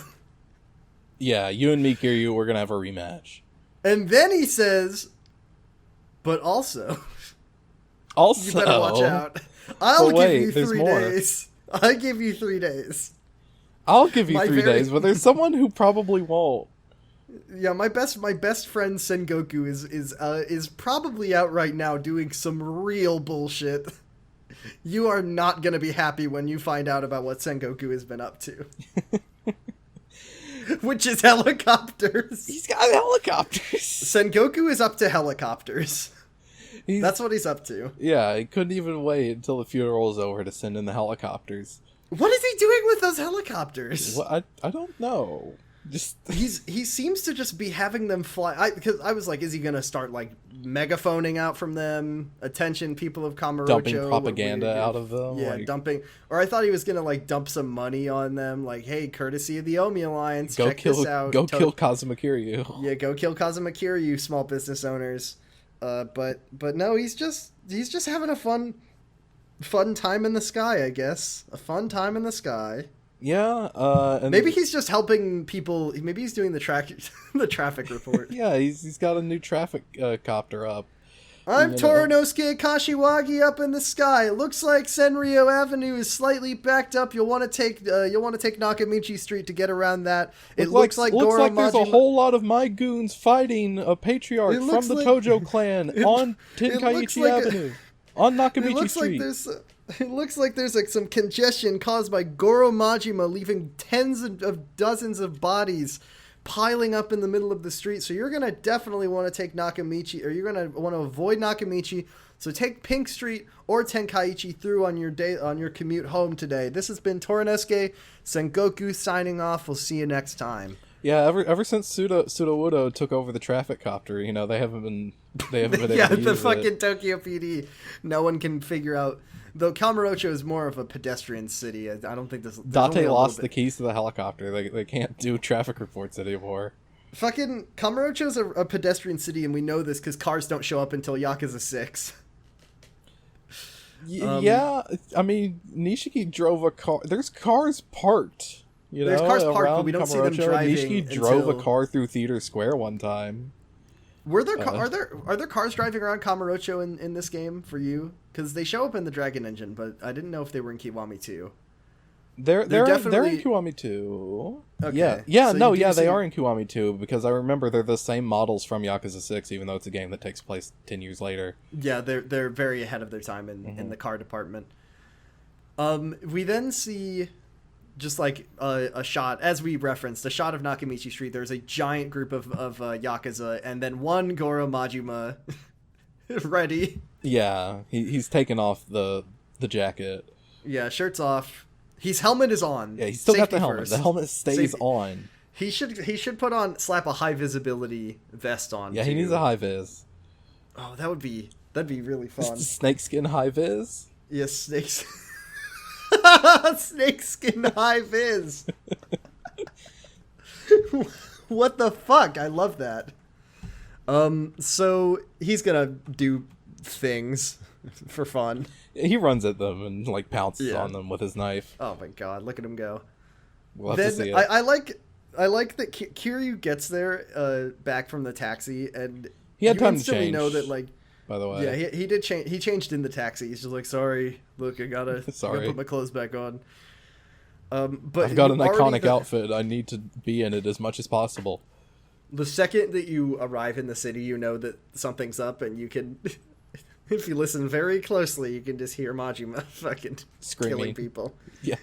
Yeah, you and me, Kiryu, we're going to have a rematch. And then he says, but also, you better watch out. I'll give you 3 days. I give you 3 days. I'll give you 3 days, but there's someone who probably won't. Yeah, my best friend Sengoku is probably out right now doing some real bullshit. You are not gonna be happy when you find out about what Sengoku has been up to. Which is helicopters. He's got helicopters. Sengoku is up to helicopters. That's what he's up to. Yeah, he couldn't even wait until the funeral was over to send in the helicopters. What is he doing with those helicopters? Well, I don't know. He seems to just be having them fly. Because I was like, is he gonna start megaphoning out from them? Attention, people of Kamurocho. Dumping propaganda out of them. Yeah, dumping. Or I thought he was gonna dump some money on them. Hey, courtesy of the Omi Alliance, check this out. Go kill Kazuma Kiryu. Yeah, go kill Kazuma Kiryu, small business owners. But no, he's just having a fun time in the sky, I guess. A fun time in the sky. Yeah, and maybe he's just helping people. Maybe he's doing the traffic report. Yeah, he's got a new traffic copter up. I'm Torinosuke Kashiwagi up in the sky. It looks like Senryo Avenue is slightly backed up. You'll want to take Nakamichi Street to get around that. It looks like there's a whole lot of my goons fighting a patriarch from the Tojo clan on Tenkaichi Avenue on Nakamichi Street. It looks like there's some congestion caused by Goro Majima leaving tens of dozens of bodies piling up in the middle of the street. So you're going to definitely want to take Nakamichi, or you're going to want to avoid Nakamichi. So take Pink Street or Tenkaichi through on your commute home today. This has been Torinosuke Sengoku signing off. We'll see you next time. Yeah, ever since Sudowoodo took over the traffic copter, they haven't been able Yeah, to the use fucking it. Tokyo PD. No one can figure out. Though Kamurocho is more of a pedestrian city. I don't think this. Date lost the keys to the helicopter. They can't do traffic reports anymore. Fucking Kamurocho's a pedestrian city, and we know this because cars don't show up until Yakuza 6. Yeah, I mean, Nishiki drove a car. There's cars parked. There's cars parked, but we don't see them driving. Nishiki drove a car through Theater Square one time. Were there are there cars driving around Kamurocho in this game for you? Because they show up in the Dragon Engine, but I didn't know if they were in Kiwami 2. They're definitely in Kiwami 2. Okay. Yeah, they are in Kiwami 2 because I remember they're the same models from Yakuza 6, even though it's a game that takes place 10 years later. Yeah, they're very ahead of their time in the car department. We then see just like a shot, as we referenced, a shot of Nakamichi Street. There's a giant group of Yakuza, and then one Goro Majima ready. Yeah, he's taken off the jacket. Yeah, shirt's off. His helmet is on. Yeah, he's still got the helmet. First. The helmet stays on. He should slap a high visibility vest on. Yeah, too. he needs a high vis. Oh, that'd be really fun. Snakeskin high vis. Yes, snakes. Snakeskin high vis. What the fuck? I love that. So he's gonna do things for fun. He runs at them and like pounces on them with his knife. Oh my god, look at him go. We'll have to see it. I like that Kiryu gets there back from the taxi, and he had time to instantly change. know that, like, by the way, yeah, he did change. He changed in the taxi. He's just like, sorry, look, I gotta put my clothes back on. But I've got an iconic outfit. I need to be in it as much as possible. The second that you arrive in the city, you know that something's up, and you can, if you listen very closely, you can just hear Majima fucking screaming, killing people. Yeah.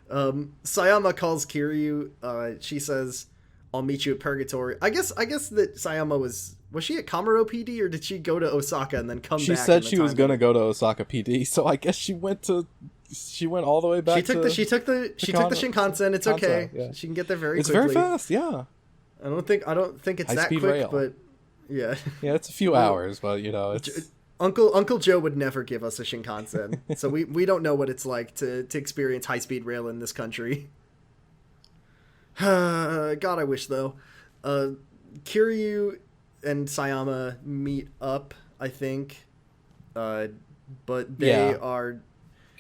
Sayama calls Kiryu. She says, "I'll meet you at Purgatory." I guess that Sayama was she at Kamuro PD, or did she go to Osaka and then come back? She said she was gonna go to Osaka PD, so I guess she went all the way back. She took the Shinkansen. It's okay. Yeah. She can get there very quickly. It's very fast. Yeah. I don't think it's that quick, rail. but yeah. Yeah, it's a few hours, but it's. Uncle Joe would never give us a Shinkansen, so we don't know what it's like to experience high-speed rail in this country. God, I wish, though. Kiryu and Sayama meet up, I think, but they are...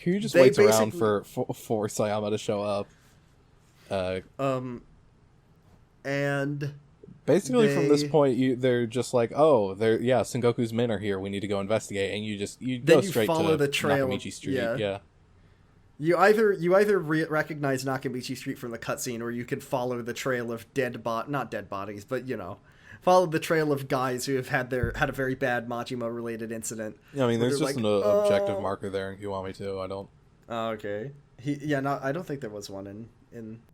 Kiryu just waits around for Sayama to show up. And... Basically, from this point, they're just like, Sengoku's men are here. We need to go investigate, and you go straight to the trail Nakamichi Street. Yeah. You either recognize Nakamichi Street from the cutscene, or you can follow the trail of not dead bodies, but follow the trail of guys who have had a very bad Majima related incident. Yeah, I mean, there's just an objective marker there in Kiwami too. I don't. Oh, okay. I don't think there was one in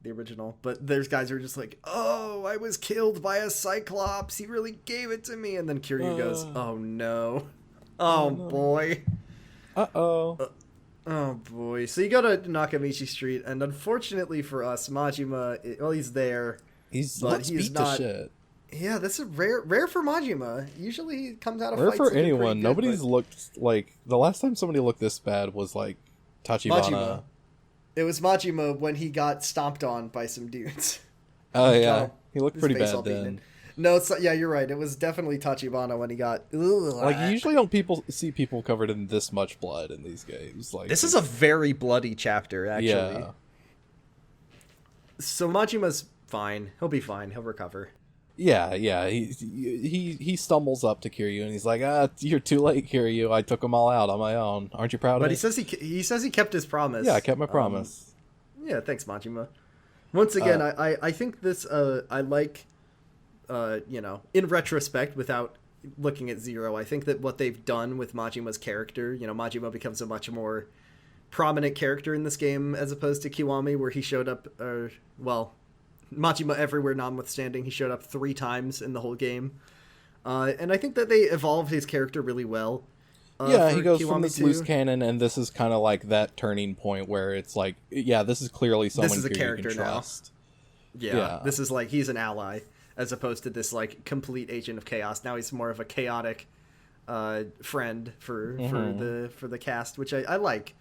the original, but there's guys who are just like, oh, I was killed by a Cyclops, he really gave it to me, and then Kiryu goes, oh no, oh no. Boy, oh boy. So you go to Nakamichi Street, and unfortunately for us, Majima, he's there, he's not shit. Yeah, that's a rare for Majima. Usually he comes out of rare fights for anyone. good, Nobody's looked like the last time somebody looked this bad was like Tachibana. Majima. It was Majima when he got stomped on by some dudes. Oh yeah, he looked pretty bad then. No, you're right. It was definitely Tachibana when he got. Like, you usually don't see people covered in this much blood in these games. Like, this is a very bloody chapter, actually. Yeah. So Majima's fine. He'll be fine. He'll recover. Yeah. He stumbles up to Kiryu and he's like, you're too late, Kiryu. I took them all out on my own. Aren't you proud of me? But he says he kept his promise. Yeah, I kept my promise. Yeah, thanks, Majima. Once again, I think this I like, in retrospect, without looking at Zero, I think that what they've done with Majima's character, Majima becomes a much more prominent character in this game as opposed to Kiwami, where he showed up, Majima everywhere notwithstanding, he showed up 3 times in the whole game. And I think that they evolved his character really well. He goes Kiwami from this 2. loose cannon, and this is kind of like that turning point where it's like, this is clearly someone this is a Kiryu character can trust. Yeah. This is like he's an ally as opposed to this like complete agent of chaos. Now he's more of a chaotic friend for the cast, which I like.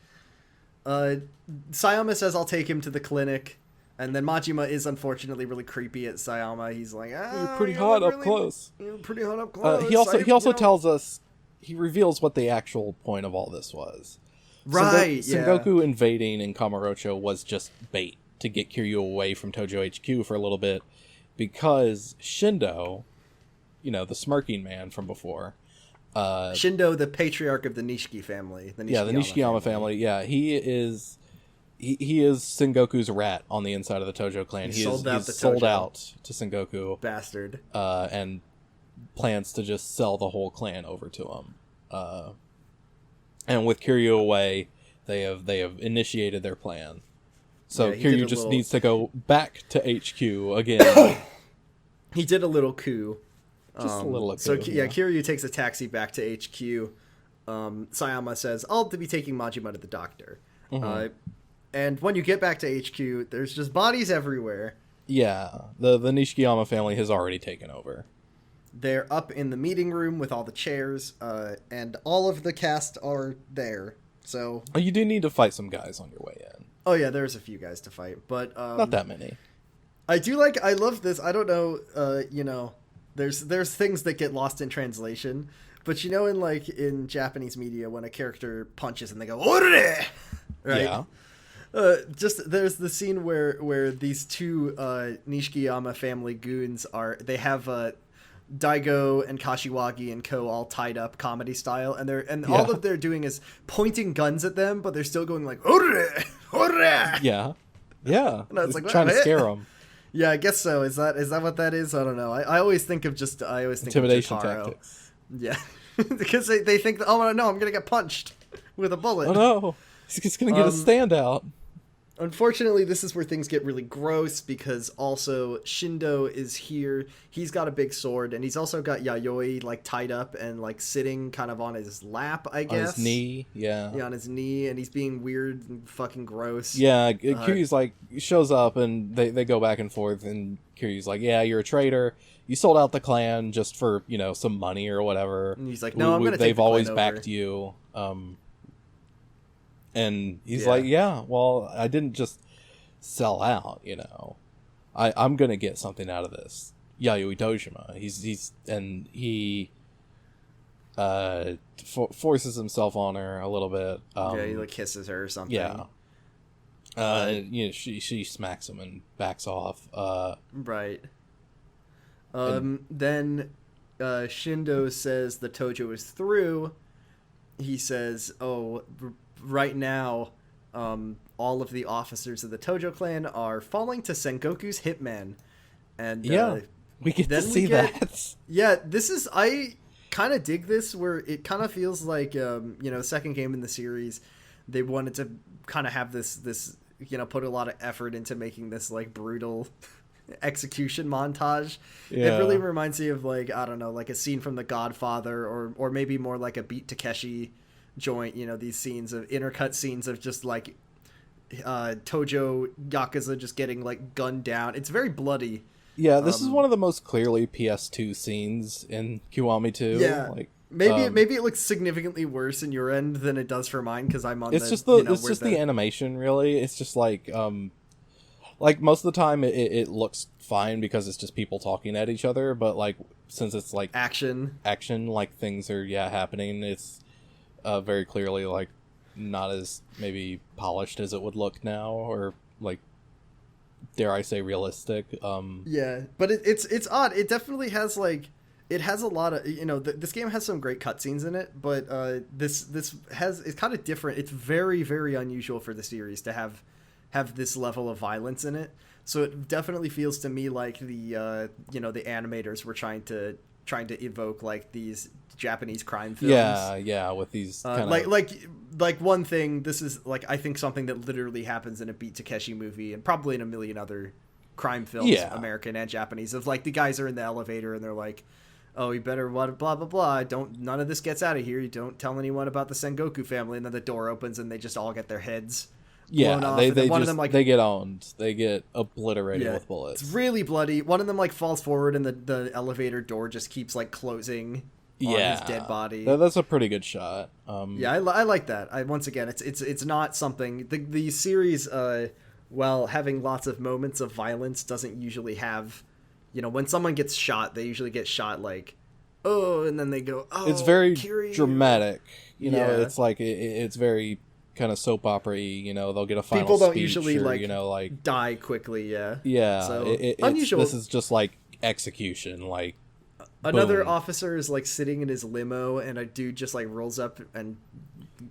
Sayama says I'll take him to the clinic, and then Majima is unfortunately really creepy at Sayama. He's like, you're pretty hot up close. You're pretty hot up close. He also tells us, he reveals what the actual point of all this was. Right, Sengoku invading in Kamurocho was just bait to get Kiryu away from Tojo HQ for a little bit, because Shindo, the smirking man from before, Shindo, the patriarch of the Nishiki family. The Nishikiyama family. Yeah, he is Sengoku's rat on the inside of the Tojo clan. He's sold out to Sengoku. Bastard. And plans to just sell the whole clan over to him. And with Kiryu away, they have initiated their plan. So Kiryu just needs to go back to HQ again. He did a little coup. Just a little coup. So Kiryu takes a taxi back to HQ. Sayama says, I'll be taking Majima to the doctor. Mm-hmm. And when you get back to HQ, there's just bodies everywhere. Yeah, the Nishikiyama family has already taken over. They're up in the meeting room with all the chairs, and all of the cast are there. So you do need to fight some guys on your way in. Oh yeah, there's a few guys to fight, but not that many. I love this. I don't know, there's things that get lost in translation, but in Japanese media when a character punches and they go "Ore!" right? Yeah. There's the scene where these two Nishikiyama family goons they have Daigo and Kashiwagi and Co. all tied up comedy style, and all that they're doing is pointing guns at them, but they're still going like "Ore! Ore!" Yeah. And it's like trying to scare them. Yeah, I guess so. Is that what that is? I don't know. I always think of intimidation tactics. Yeah, because they think that, oh no, I'm gonna get punched with a bullet. Oh no, he's gonna get a standout. Unfortunately, this is where things get really gross, because also Shindo is here. He's got a big sword, and he's also got Yayoi like tied up and like sitting kind of on his lap, I guess. On his knee, yeah. Yeah, on his knee, and he's being weird and fucking gross. Yeah, Kiryu's like, shows up, and they go back and forth, and Kiryu's like, yeah, you're a traitor. You sold out the clan just for, some money or whatever. And he's like, no, I'm going to take They've the always clan backed over. You. And he's like, yeah, well, I didn't just sell out, I'm going to get something out of this. Yayoi Dojima. He forces himself on her a little bit. He like kisses her or something. Yeah. She smacks him and backs off. Right. Then Shindo says the Tojo is through. He says, right now, all of the officers of the Tojo clan are falling to Sengoku's hitman. And we get to see that. Yeah, I kind of dig this, where it kind of feels like, second game in the series, they wanted to kind of have this, put a lot of effort into making this like brutal execution montage. Yeah. It really reminds me of like, I don't know, like a scene from The Godfather, or maybe more like a Beat Takeshi joint, these scenes of intercut scenes of just like Tojo Yakuza just getting like gunned down. It's very bloody. Yeah, this is one of the most clearly PS2 scenes in Kiwami 2. Yeah, like maybe it looks significantly worse in your end than it does for mine, because I'm on. It's just the animation, really. It's just like most of the time it looks fine because it's just people talking at each other, but like since it's like action, like things are happening, it's very clearly like not as maybe polished as it would look now, or like, dare I say, realistic. Yeah, but it's odd. It definitely has like, it has a lot of, this game has some great cutscenes in it, but it's kind of different. It's very, very unusual for the series to have this level of violence in it. So it definitely feels to me like the the animators were trying to evoke like these Japanese crime films. Yeah, with these like one thing. This is like, I think, something that literally happens in a Beat Takeshi movie, and probably in a million other crime films, American and Japanese. Of like, the guys are in the elevator and they're like, "Oh, you better blah blah blah. None of this gets out of here. You don't tell anyone about the Sengoku family." And then the door opens and they just all get their heads Yeah, blown off. they And then one just of them, like, they get owned. They get obliterated with bullets. it's really bloody. One of them like falls forward, and the elevator door just keeps like closing on his dead body. That's a pretty good shot. Yeah, I like that. Once again, it's not something the series, while having lots of moments of violence, doesn't usually have, when someone gets shot, they usually get shot like, oh, and then they go, oh, it's very Kiryu. dramatic. It's like it's very kind of soap opera-y. They'll get a final People don't speech usually or, like die quickly. Yeah. So unusual. This is just like execution. Like another boom. officer is like sitting in his limo, and a dude just like rolls up and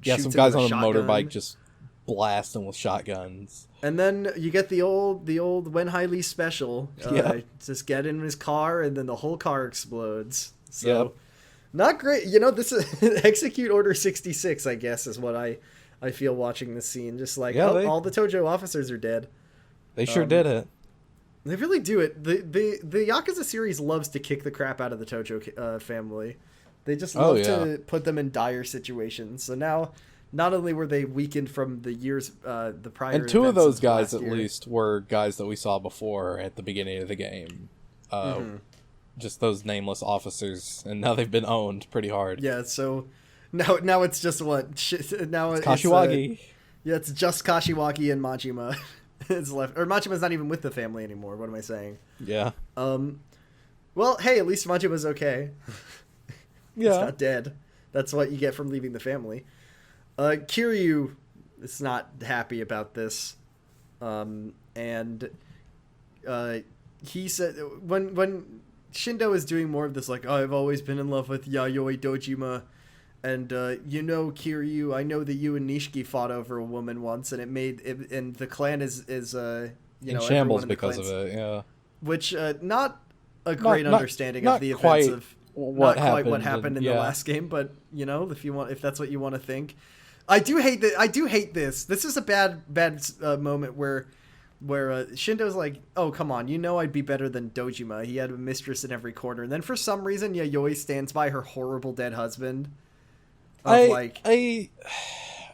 shoots some him guys with on a shotgun. motorbike just blasting with shotguns. And then you get the old Wenhai special. Just get in his car, and then the whole car explodes. So, not great. This is execute Order 66, I guess, is what I feel watching this scene. Just like, all the Tojo officers are dead. They sure did it. They really do it. The Yakuza series loves to kick the crap out of the Tojo family. They just love to put them in dire situations. So now, not only were they weakened from the years the prior, and two of those guys at least were guys that we saw before at the beginning of the game. Just those nameless officers, and now they've been owned pretty hard. Yeah, so now it's just what now it's Kashiwagi. It's just Kashiwagi and Majima is left, or Majima's not even with the family anymore. What am I saying? Yeah. Well, hey, at least Majima's okay. Yeah, he's not dead. That's what you get from leaving the family. Kiryu is not happy about this, and he said when Shindo is doing more of this, like, I've always been in love with Yayoi Dojima, and Kiryu, I know that you and Nishiki fought over a woman once, and and the clan is in shambles because of it. Yeah, which not a great understanding of the events of what happened in the last game, but if that's what you want to think. I do hate this. This is a bad moment where Shindo's like, oh, come on, I'd be better than Dojima. He had a mistress in every corner. And then for some reason, Yayoi stands by her horrible dead husband. I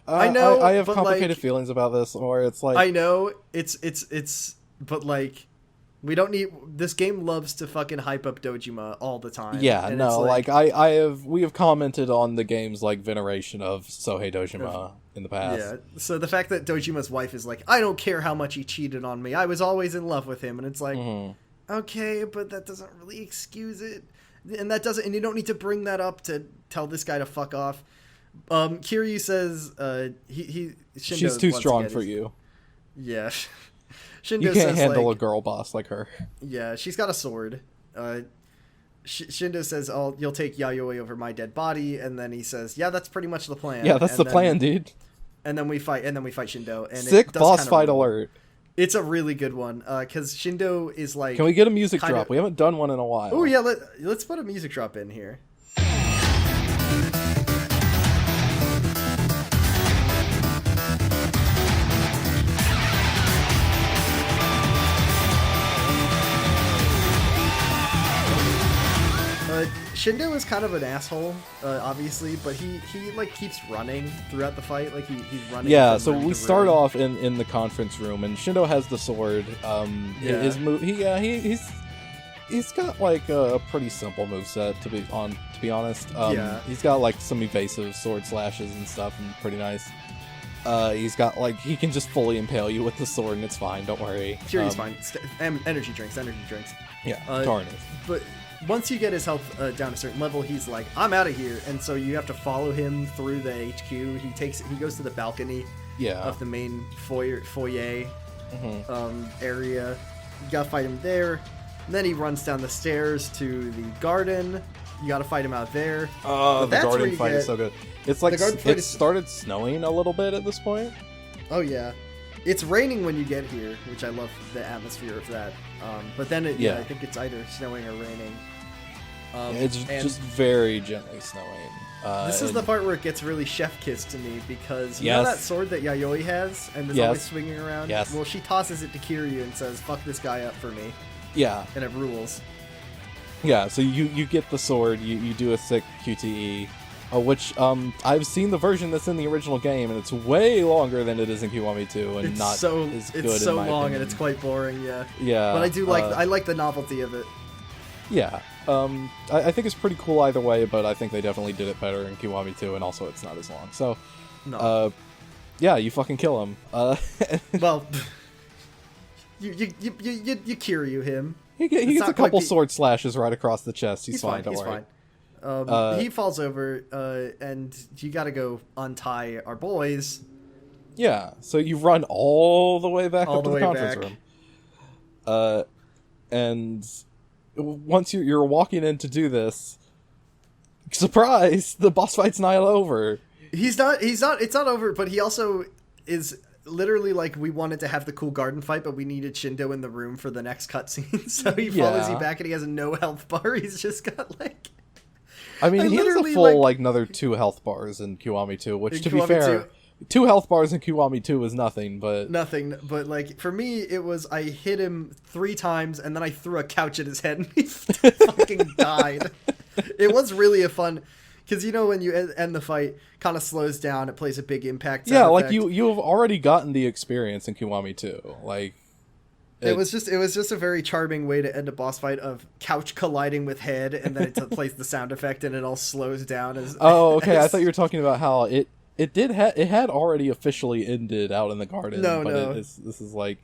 know. I have but complicated feelings about this, or it's like, I know but like, we don't need, this game loves to fucking hype up Dojima all the time. Yeah, and no, we have commented on the game's like veneration of Sohei Dojima in the past. Yeah, so the fact that Dojima's wife is like, I don't care how much he cheated on me, I was always in love with him, and it's like, okay, but that doesn't really excuse it, and you don't need to bring that up to tell this guy to fuck off. Kiryu says, she's too strong for you. Yeah. Shindo you can't says, handle a girl boss like her. Yeah, she's got a sword. Shindo says, you'll take Yayoi over my dead body, and then he says, yeah, that's pretty much the plan. Yeah, that's the plan, dude. And then we fight Shindo. And sick boss fight alert. It's a really good one, because Shindo is like... Can we get a music drop? We haven't done one in a while. Oh yeah, let's put a music drop in here. Shindo is kind of an asshole, obviously, but he like keeps running throughout the fight, like he's running. Yeah, so we start off in the conference room, and Shindo has the sword. His move, he's got like a pretty simple moveset to be honest. He's got like some evasive sword slashes and stuff, and pretty nice. He's got like, he can just fully impale you with the sword, and it's fine. Don't worry. Sure, he's fine. Energy drinks. Yeah, Tarn is. But once you get his health down a certain level, he's like, I'm out of here, and so you have to follow him through the HQ. He goes to the balcony of the main foyer area. You gotta fight him there. And then he runs down the stairs to the garden. You gotta fight him out there. The garden fight is so good. It's like it started snowing a little bit at this point. Oh yeah. It's raining when you get here, which I love the atmosphere of that. But then I think it's either snowing or raining. It's just very gently snowing. This is the part where it gets really chef-kiss to me, because you know that sword that Yayoi has and is always swinging around? Yes. Well, she tosses it to Kiryu and says, fuck this guy up for me. Yeah. And it rules. Yeah, so you get the sword, you do a sick QTE, Which I've seen the version that's in the original game, and it's way longer than it is in Kiwami 2, and It's not so as good. it's so in my long opinion. and it's quite boring. Yeah. Yeah, But I like the novelty of it. Yeah, I think it's pretty cool either way, but I think they definitely did it better in Kiwami 2, and also it's not as long. So, No. yeah, you fucking kill him. Well, you Kiryu him. He gets not a quite couple the- sword slashes right across the chest. He's fine. Don't He's worry. fine. He falls over, and you got to go untie our boys. Yeah, so you run all the way back All up to the the way conference back. room. And once you're walking in to do this, surprise! The boss fight's not over. He's not. It's not over. But he also is literally like, we wanted to have the cool garden fight, but we needed Shindo in the room for the next cutscene. So he follows you back, and he has no health bar. He's just got like. I mean, he has a literally, full like another 2 health bars in Kiwami 2, which In to be Kiwami fair, 2. 2 health bars in Kiwami 2 is nothing. But But like for me, it was I hit him 3 times, and then I threw a couch at his head, and he fucking died. It was really a fun. Because when you end the fight, kind of slows down, it plays a big impact. yeah, sound like effect. you have already gotten the experience in Kiwami 2. Like It was just a very charming way to end a boss fight of couch colliding with head, and then it plays the sound effect, and it all slows down as. Oh, okay. I thought you were talking about how it had already officially ended out in the garden. No. This is like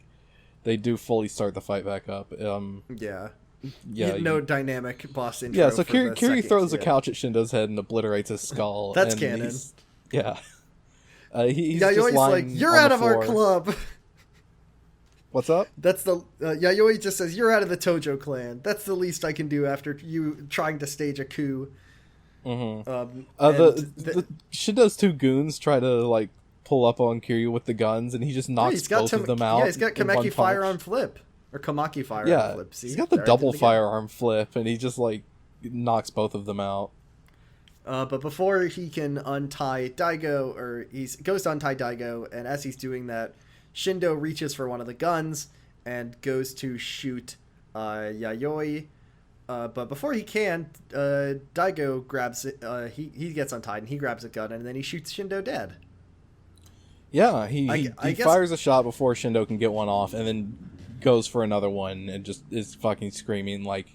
they do fully start the fight back up. Yeah. Yeah. No dynamic boss intro. Yeah. So for the Kiryu second, throws a yeah. couch at Shindo's head and obliterates his skull. That's and canon. Yeah. He's just Yayoi's lying like, "You're on out the of our floor. club." What's up? That's the Yayoi just says, "You're out of the Tojo clan. That's the least I can do after you trying to stage a coup." Mm-hmm. And The Shindo's 2 goons try to like pull up on Kiryu with the guns, and he just knocks both of them out. Yeah, he's got in one Kameki punch. firearm flip or Kamaki firearm Yeah, flip. See? he's got the There, I double did it again. firearm flip, and he just like knocks both of them out. But before he can untie Daigo, or he goes to untie Daigo, and as he's doing that, Shindo reaches for one of the guns and goes to shoot Yayoi. But before he can, Daigo grabs it. He gets untied and he grabs a gun, and then he shoots Shindo dead. Yeah, he I guess- fires a shot before Shindo can get one off, and then goes for another one and just is fucking screaming like,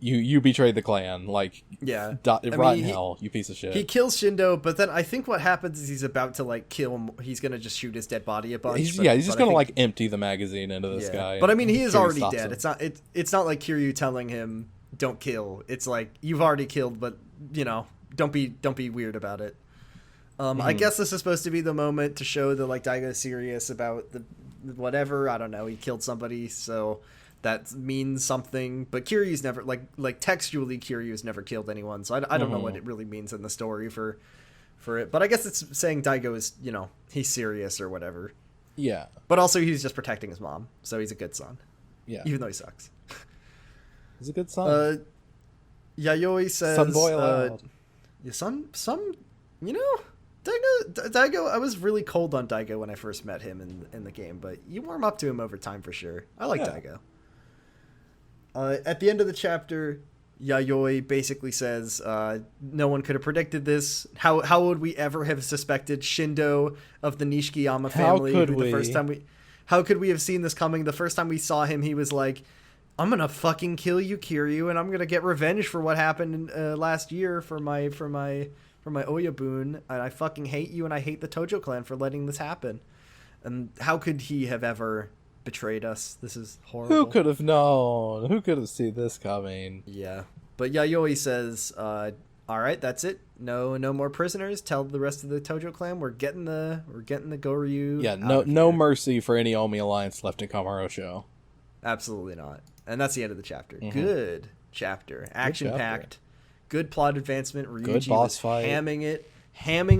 "You betrayed the clan!" Like, Yeah, rot in mean, hell, you piece of shit. He kills Shindo, but then I think what happens is he's about to like kill him. He's gonna just shoot his dead body a bunch. He's but- just but I gonna think- like empty the magazine into this guy. But I mean, he is Kiryu already stops dead. him. It's not like Kiryu telling him don't kill. It's like you've already killed, but don't be weird about it. I guess this is supposed to be the moment to show that like Daigo's serious about the whatever. I don't know. He killed somebody, so that means something. But Kiryu's never like textually Kiryu's never killed anyone, so I don't know what it really means in the story for it. But I guess it's saying Daigo is he's serious or whatever. Yeah, But also he's just protecting his mom, so he's a good son, yeah. even though he sucks. He's a good son. Yayoi says, Son boy allowed. yeah, Daigo, I was really cold on Daigo when I first met him in the game, but you warm up to him over time for sure. I like Yeah. Daigo. At the end of the chapter, Yayoi basically says, no one could have predicted this. How would we ever have suspected Shindo of the Nishikiyama family? could who we? How could we have seen this coming? The first time we saw him, he was like, "I'm gonna fucking kill you, Kiryu, and I'm gonna get revenge for what happened last year for my Oyabun, and I fucking hate you, and I hate the Tojo clan for letting this happen." And how could he have ever betrayed us? This is horrible. Who could have known? Who could have seen this coming? Yeah, but Yayoi says, "All right, that's it. No more prisoners. Tell the rest of the Tojo clan we're getting the Goryu. Yeah, out of no here." mercy for any Omi alliance left in Kamurocho. Absolutely not. And that's the end of the chapter. Good chapter. Action packed. Good plot advancement. Ryuji Good boss was fight. hamming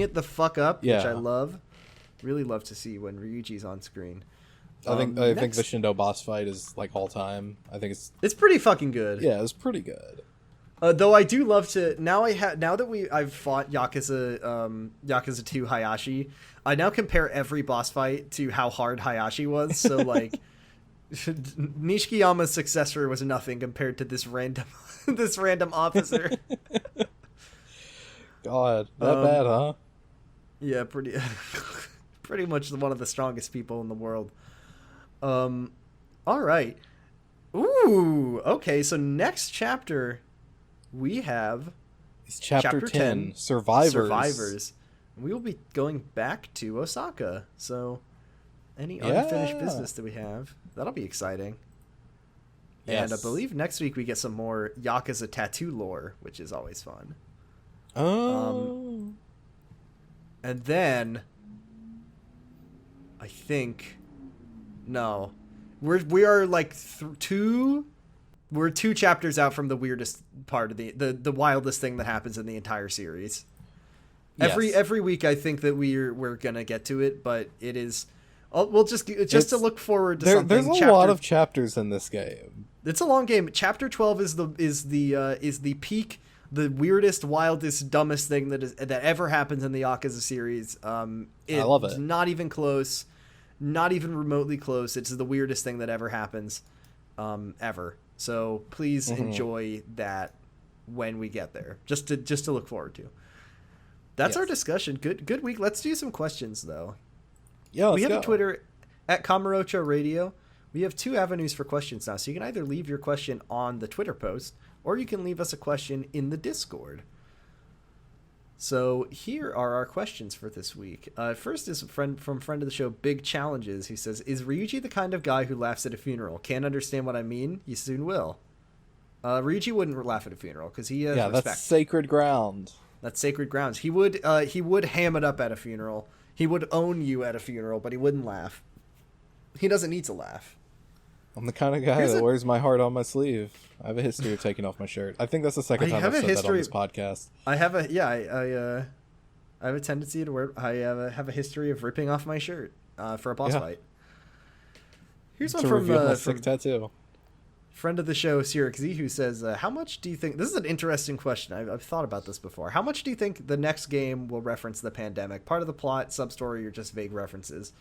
it the fuck up, which Yeah. I love. Really love to see when Ryuji's on screen. I think Next- the Shindo boss fight is like all time. I think it's pretty fucking good. it's pretty good. Though I do love to now that I've fought Yakuza 2 Hayashi, I now compare every boss fight to how hard Hayashi was. So like Nishikiyama's successor was nothing compared to this random officer. God, that bad, huh? Yeah, pretty much one of the strongest people in the world. All right. Ooh, okay. So next chapter, we have It's chapter 10, Survivors. Survivors. We will be going back to Osaka. So, any unfinished business that we have, that'll be exciting. Yes. And I believe next week we get some more Yakuza tattoo lore, which is always fun. Oh. And then, I think, no, we are like we're 2 chapters out from the weirdest part of the wildest thing that happens in the entire series. Yes. Every week I think that we're gonna get to it, but it is. We'll just to look forward to something. There's a lot of chapters in this game. It's a long game. Chapter 12 is the peak, the weirdest, wildest, dumbest thing that ever happens in the Yakuza series. I love it. Not even close, not even remotely close. It's the weirdest thing that ever happens, ever. So please enjoy that when we get there. Just to look forward to. That's our discussion. Good week. Let's do some questions though. Yeah, we have a Twitter at Kamurocho Radio. We have 2 avenues for questions now. So you can either leave your question on the Twitter post, or you can leave us a question in the Discord. So here are our questions for this week. First is friend of the show, Big Challenges, who says, "Is Ryuji the kind of guy who laughs at a funeral? Can't understand what I mean? You soon will." Ryuji wouldn't laugh at a funeral because he has respect. That's sacred ground. That's sacred grounds. He would ham it up at a funeral. He would own you at a funeral, but he wouldn't laugh. He doesn't need to laugh. I'm the kind of guy that wears my heart on my sleeve. I have a history of taking off my shirt. I think that's the second time I've said that on this podcast. I have a tendency to wear. I have a history of ripping off my shirt for a boss fight. Here's one from my sick tattoo. Friend of the show, Sirixi, who says, "How much do you think?" This is an interesting question. I've thought about this before. How much do you think the next game will reference the pandemic? Part of the plot, sub story, or just vague references?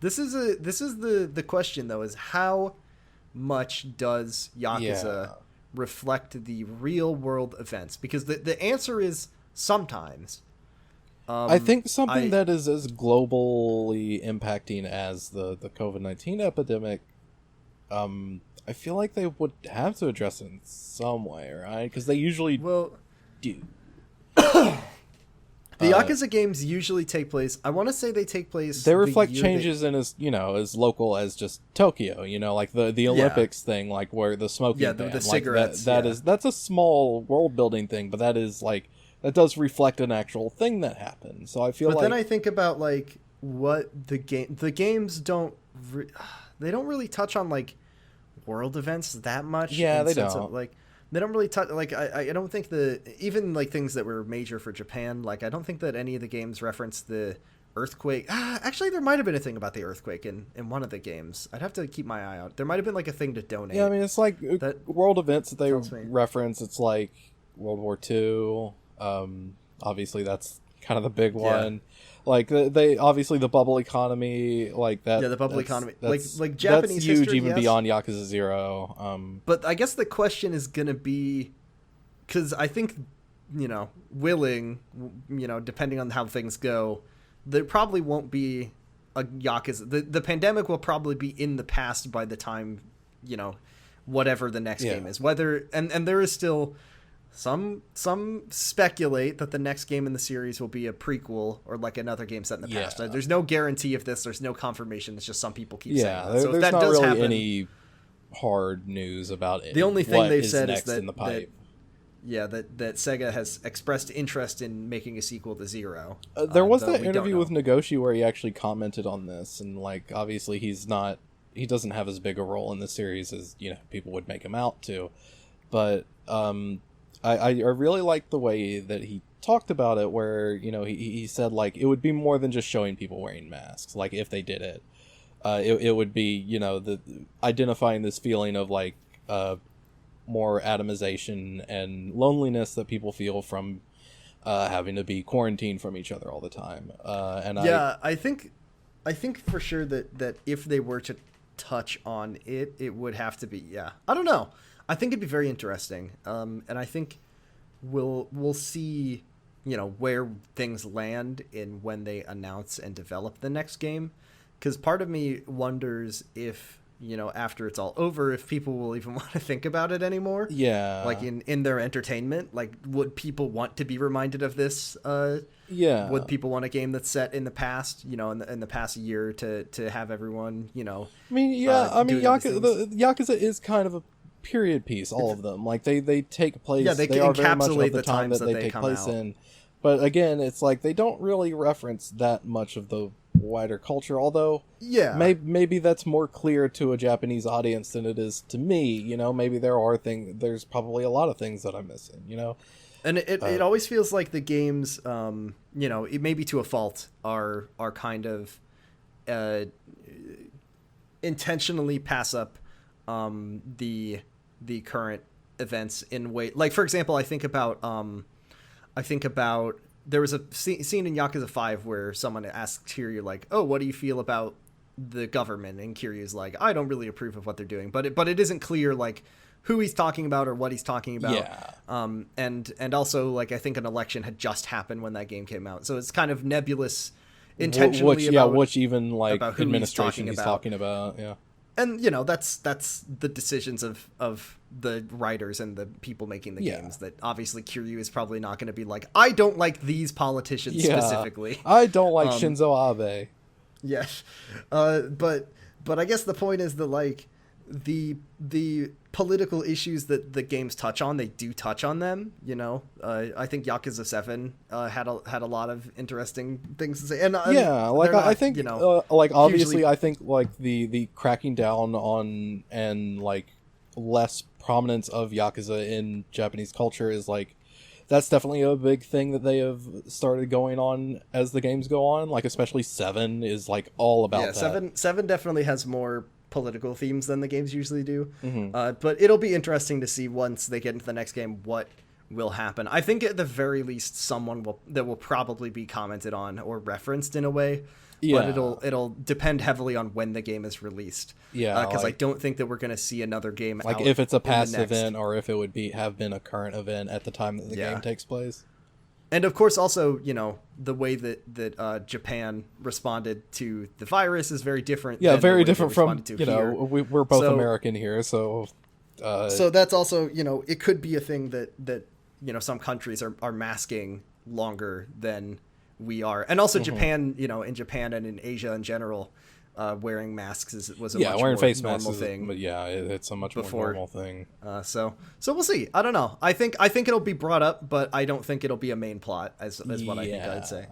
This is the question though: is how much does Yakuza reflect the real world events? Because the answer is sometimes. I think something that is as globally impacting as the COVID-19 epidemic, I feel like they would have to address it in some way, right? Because they usually do. The Yakuza games usually take place. I want to say they take place. They reflect changes in as local as just Tokyo. Like the Olympics thing, like where the smoking ban, the cigarettes. That's a small world building thing, but that does reflect an actual thing that happened. So I feel. But then I think about what the games don't. They don't really touch on world events that much. Yeah, they don't. They don't really touch. I don't think even things that were major for Japan. I don't think that any of the games reference the earthquake. Actually, there might have been a thing about the earthquake in one of the games. I'd have to keep my eye out. There might have been a thing to donate. Yeah, I mean it's world events that they reference. It's like World War II. Obviously that's kind of the big one. They obviously the bubble economy that. Yeah, the bubble economy. Like Japanese that's huge history, even beyond Yakuza 0. But I guess the question is gonna be, because I think willing, depending on how things go, there probably won't be a Yakuza. The pandemic will probably be in the past by the time whatever the next game is. Whether and there is still. Some speculate that the next game in the series will be a prequel or another game set in the past. There's no guarantee of this. There's no confirmation. It's just some people keep saying that. So if that does happen, any hard news about it. The only thing they've said is that in the pipe. That Sega has expressed interest in making a sequel to Zero. There was that interview with Nagoshi where he actually commented on this, and obviously he doesn't have as big a role in the series as people would make him out to, but I really liked the way that he talked about it, where he said it would be more than just showing people wearing masks. If they did it, it would be the identifying this feeling of more atomization and loneliness that people feel from having to be quarantined from each other all the time. I think for sure that if they were to touch on it, it would have to be I don't know. I think it'd be very interesting, and I think we'll see where things land in when they announce and develop the next game. Because part of me wonders if, after it's all over, if people will even want to think about it anymore. Yeah. Like in their entertainment, like would people want to be reminded of this? Yeah. Would people want a game that's set in the past, in the past year to have everyone, I mean, yeah. Yakuza is kind of a period piece. All of them, like they take place. Yeah, they are very much encapsulate of the time that they take place out. in. But again, it's like they don't really reference that much of the wider culture, although maybe that's more clear to a Japanese audience than it is to me. Maybe there's probably a lot of things that I'm missing, and it always feels like the games it maybe to a fault are kind of intentionally pass up the current events in way, like for example I think about there was a scene in Yakuza 5 where someone asked Kiryu, like, oh, what do you feel about the government? And Kiryu's like, I don't really approve of what they're doing. But it isn't clear, like, who he's talking about or what he's talking about. Yeah. And also, like, I think an election had just happened when that game came out. So it's kind of nebulous intentionally which even, like, about who administration he's talking about. Yeah. And, that's the decisions of the writers and the people making the games, that obviously Kiryu is probably not going to be like, I don't like these politicians specifically. I don't like Shinzo Abe. Yes. But I guess the point is that, like, the political issues that the games touch on, they do touch on them, I think Yakuza 7 had a lot of interesting things to say. And I think like obviously hugely... I think like the cracking down on and like less prominence of Yakuza in Japanese culture is like, that's definitely a big thing that they have started going on as the games go on, like especially 7 is like all about that. 7 definitely has more political themes than the games usually do. Mm-hmm. But it'll be interesting to see once they get into the next game what will happen. I think at the very least someone will probably be commented on or referenced in a way. Yeah. But it'll depend heavily on when the game is released. Yeah, because I don't think that we're going to see another game like out if it's a past event or if it would have been a current event at the time that the game takes place. And of course, also, the way that Japan responded to the virus is very different. Yeah, very different from, here. We're both American here, so... so that's also, it could be a thing that some countries are masking longer than we are. And also Japan, in Japan and in Asia in general, wearing masks was a much wearing more face normal masks thing. But it's a much more normal thing. So we'll see. I don't know. I think it'll be brought up, but I don't think it'll be a main plot as what I think I'd say.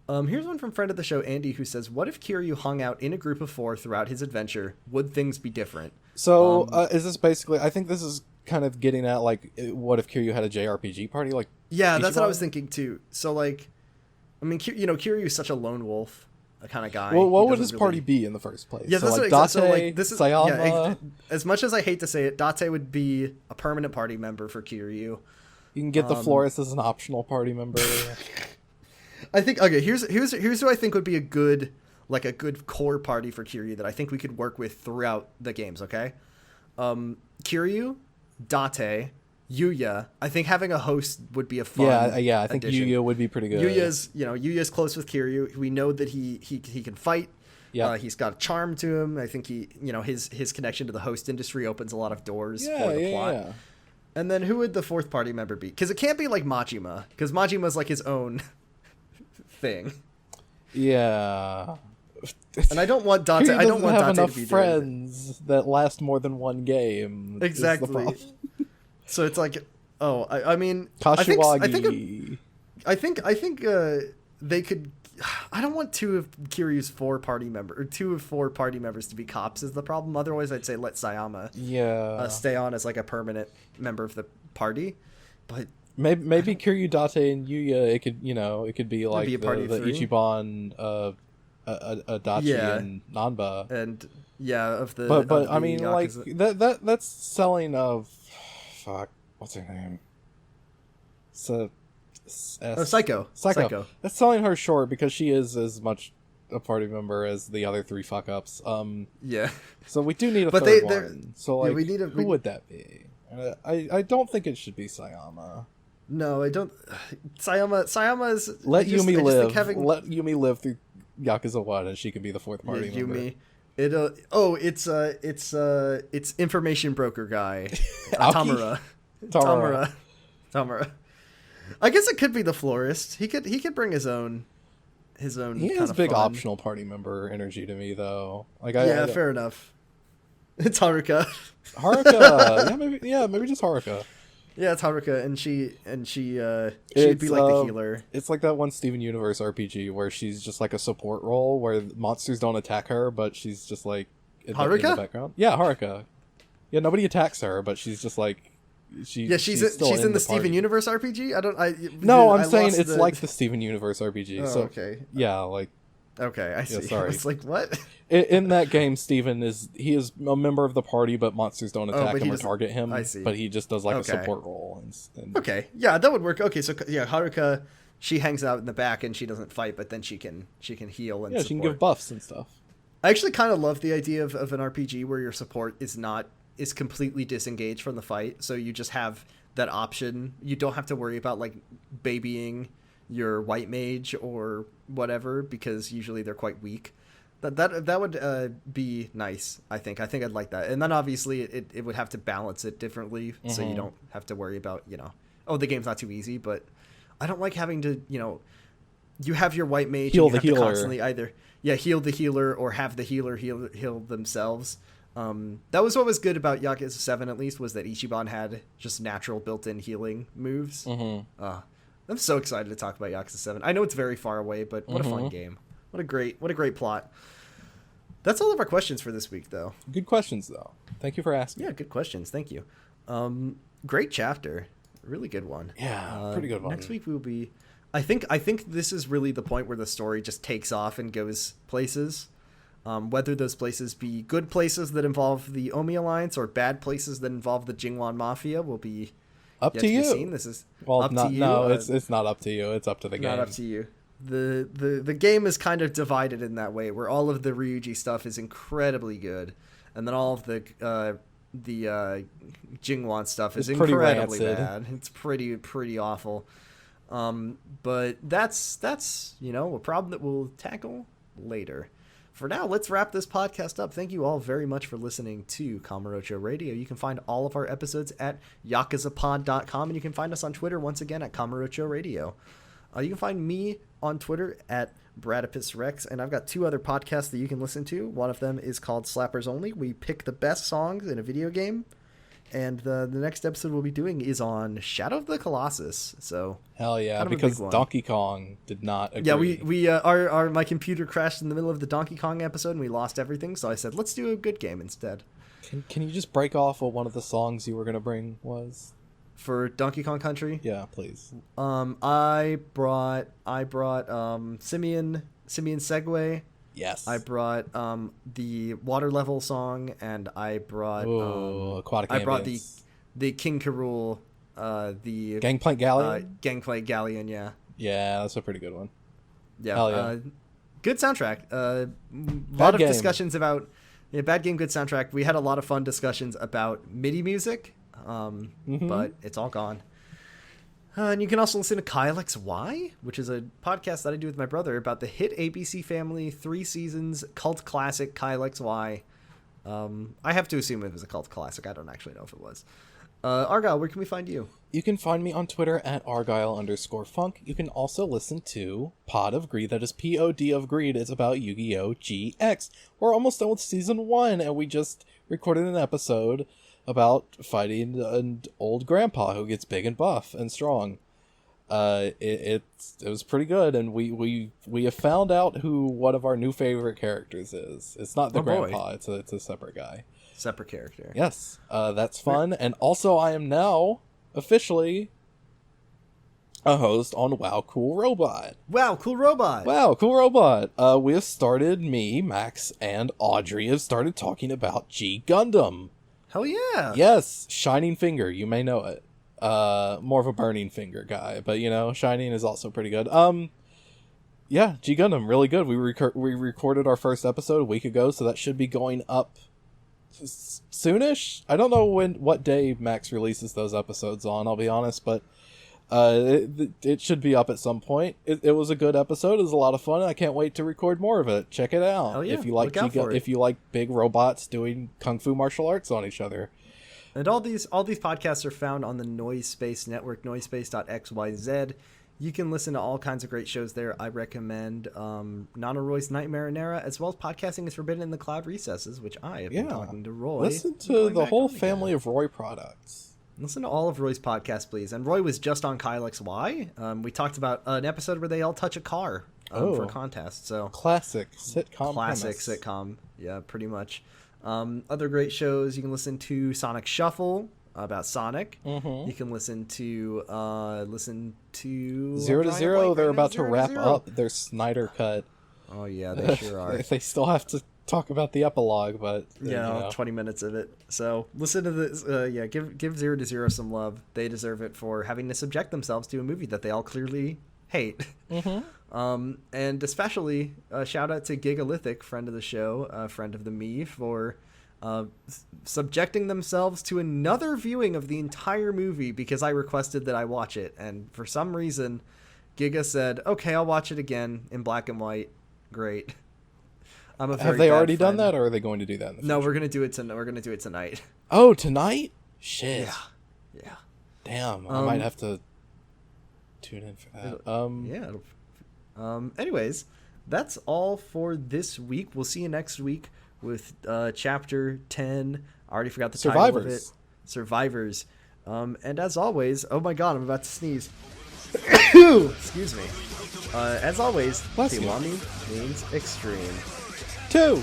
Here's one from friend of the show, Andy, who says, what if Kiryu hung out in a group of 4 throughout his adventure? Would things be different? So is this basically, I think this is kind of getting at, like, what if Kiryu had a JRPG party? Like, yeah, that's what I was thinking too. So, like, I mean, Kiryu is such a lone wolf kind of guy. Well, what would his party be in the first place? Yeah, so, that's like, Date, Sayama... as much as I hate to say it, Date would be a permanent party member for Kiryu. You can get the florist as an optional party member. I think, okay, here's who I think would be a good core party for Kiryu that I think we could work with throughout the games, okay? Kiryu, Date, Yuya. I think having a host would be a fun I think addition. Yuya would be pretty good. Yuya's close with Kiryu. We know that he can fight. Yeah, he's got a charm to him. I think his connection to the host industry opens a lot of doors for the plot. Yeah. And then who would the 4th party member be? Because it can't be like Majima, because Majima's like his own thing. Yeah. And I don't want Date. I don't want have Date enough to be friends that last more than one game. Exactly. So it's like, I mean, Kashiwagi. I think they could. I don't want 2 of Kiryu's 4 party members to be cops is the problem. Otherwise, I'd say let Sayama stay on as like a permanent member of the party. But maybe Kiryu, Date, and Yuya. It could be like the Ichiban, Adachi, and Nanba. And of the. But I mean, Yakuza. Like that's selling of. Fuck, what's her name? Psycho. That's selling her short because she is as much a party member as the other 3 fuck-ups. Yeah. So we do need a third one. So, like, who would that be? I don't think it should be Sayama. No, I don't. Sayama is. Let Yumi live. Having Let Yumi live through Yakuza 1, and she can be the fourth party member. Yumi. It's information broker guy. Tamura. Tamura. I guess it could be the florist. He could bring his own. He has big fun optional party member energy to me, though. Like, fair enough. It's Haruka. Maybe just Haruka. Yeah, it's Haruka, and she'd be like the healer. It's like that one Steven Universe RPG where she's just like a support role where monsters don't attack her, but she's just like in the background. Yeah, Haruka. Yeah, nobody attacks her, but she's just like she's in the Steven Universe RPG. I'm saying it's like the Steven Universe RPG. Oh, so okay. Yeah, like. Okay, I see. Yeah, sorry. It's like, what? In that game, Steven is a member of the party, but monsters don't attack him or target him. I see. But he just does like a support role. And okay, yeah, that would work. Okay, so yeah, Haruka, she hangs out in the back and she doesn't fight, but then she can heal and support. She can give buffs and stuff. I actually kind of love the idea of an RPG where your support is completely disengaged from the fight, so you just have that option. You don't have to worry about like babying your white mage or whatever, because usually they're quite weak. That would be nice. I think I'd like that. And then obviously it would have to balance it differently, so you don't have to worry about, the game's not too easy. But I don't like having to, you have your white mage heal and you the have healer. to constantly either heal the healer or have the healer heal themselves. That was what was good about Yakuza 7, at least, was that Ichiban had just natural built-in healing moves. I'm so excited to talk about Yakuza 7. I know it's very far away, but what a fun game. What a great plot. That's all of our questions for this week, though. Good questions, though. Thank you for asking. Yeah, good questions. Thank you. Great chapter. Really good one. Yeah, pretty good one. Next week we'll be... I think this is really the point where the story just takes off and goes places. Whether those places be good places that involve the Omi Alliance or bad places that involve the Jingwan Mafia will be... Up to you. This is up to you. No, it's not up to you. It's up to the game. Not up to you. The game is kind of divided in that way, where all of the Ryuji stuff is incredibly good, and then all of the Jingwan stuff is incredibly bad. It's pretty awful. But that's a problem that we'll tackle later. For now, let's wrap this podcast up. Thank you all very much for listening to Kamurocho Radio. You can find all of our episodes at yakuzapod.com, and you can find us on Twitter once again at Kamurocho Radio. You can find me on Twitter at BradipusRex, and I've got 2 other podcasts that you can listen to. One of them is called Slappers Only. We pick the best songs in a video game. And the next episode we'll be doing is on Shadow of the Colossus. So hell yeah, because Donkey Kong did not agree. Yeah, my computer crashed in the middle of the Donkey Kong episode and we lost everything. So I said, let's do a good game instead. Can you just break off what one of the songs you were gonna bring was? For Donkey Kong Country? Yeah, please. I brought Simeon Segway. Yes. I brought the Water Level song, and I brought Aquatic I brought Ambience. the King K. Rool, the Gangplank Galleon. Gangplank Galleon, yeah. Yeah, that's a pretty good one. Yeah. Hell yeah. Good soundtrack. Lot of discussions about bad game, good soundtrack. We had a lot of fun discussions about MIDI music, but it's all gone. And you can also listen to Kyle XY, which is a podcast that I do with my brother about the hit ABC Family 3 seasons cult classic Kyle XY. I have to assume it was a cult classic. I don't actually know if it was. Argyle, where can we find you? You can find me on Twitter at Argyle_Funk. You can also listen to Pod of Greed. That is POD of Greed. It's about Yu-Gi-Oh! GX. We're almost done with Season 1, and we just recorded an episode about fighting an old grandpa who gets big and buff and strong. It was pretty good, and we have found out who one of our new favorite characters is. It's not the grandpa. It's a separate guy. Separate character. Yes, that's fun. And also, I am now officially a host on Wow Cool Robot. Wow Cool Robot. Wow Cool Robot. We have started, me, Max, and Audrey have started talking about G Gundam. Hell yeah. Yes, Shining Finger, you may know it. More of a Burning Finger guy, but Shining is also pretty good. Yeah, G Gundam, really good. We recorded our first episode a week ago, so that should be going up soonish. I don't know what day Max releases those episodes on, I'll be honest, but It should be up at some point. It was a good episode. It was a lot of fun. I can't wait to record more of it. Check it out. Oh, yeah. If you like if you like big robots doing kung fu martial arts on each other. And all these podcasts are found on the Noise Space Network, noiespace.xyz. You can listen to all kinds of great shows there. I recommend Nana Roy's Night Marinera, as well as Podcasting is Forbidden in the Cloud Recesses, which I have been talking to Roy. Listen to the whole family of Roy products. Listen to all of Roy's podcasts, please. And Roy was just on Kyle XY. We talked about an episode where they all touch a car for a contest. So classic sitcom. Sitcom. Yeah, pretty much. Other great shows. You can listen to Sonic Shuffle about Sonic. You can listen to 0 to 0. They're about to wrap up their Snyder cut. Oh yeah, they sure are. They still have to talk about the epilogue, but 20 minutes of it. So listen to this. Give 0 to 0 some love. They deserve it for having to subject themselves to a movie that they all clearly hate. And especially shout out to Gigalithic, friend of the show, friend of the me, for subjecting themselves to another viewing of the entire movie because I requested that I watch it, and for some reason Giga said, okay, I'll watch it again in black and white. Great. Have they already done that, or are they going to do that in the future? No, we're gonna do it tonight. Oh, tonight? Shit. Yeah. Damn, I might have to tune in for that. Anyways, that's all for this week. We'll see you next week with chapter 10. I already forgot the title of it. Survivors. And as always, oh my god, I'm about to sneeze. Excuse me. As always, Kiwami means extreme. 2.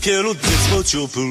Quiero desmocho por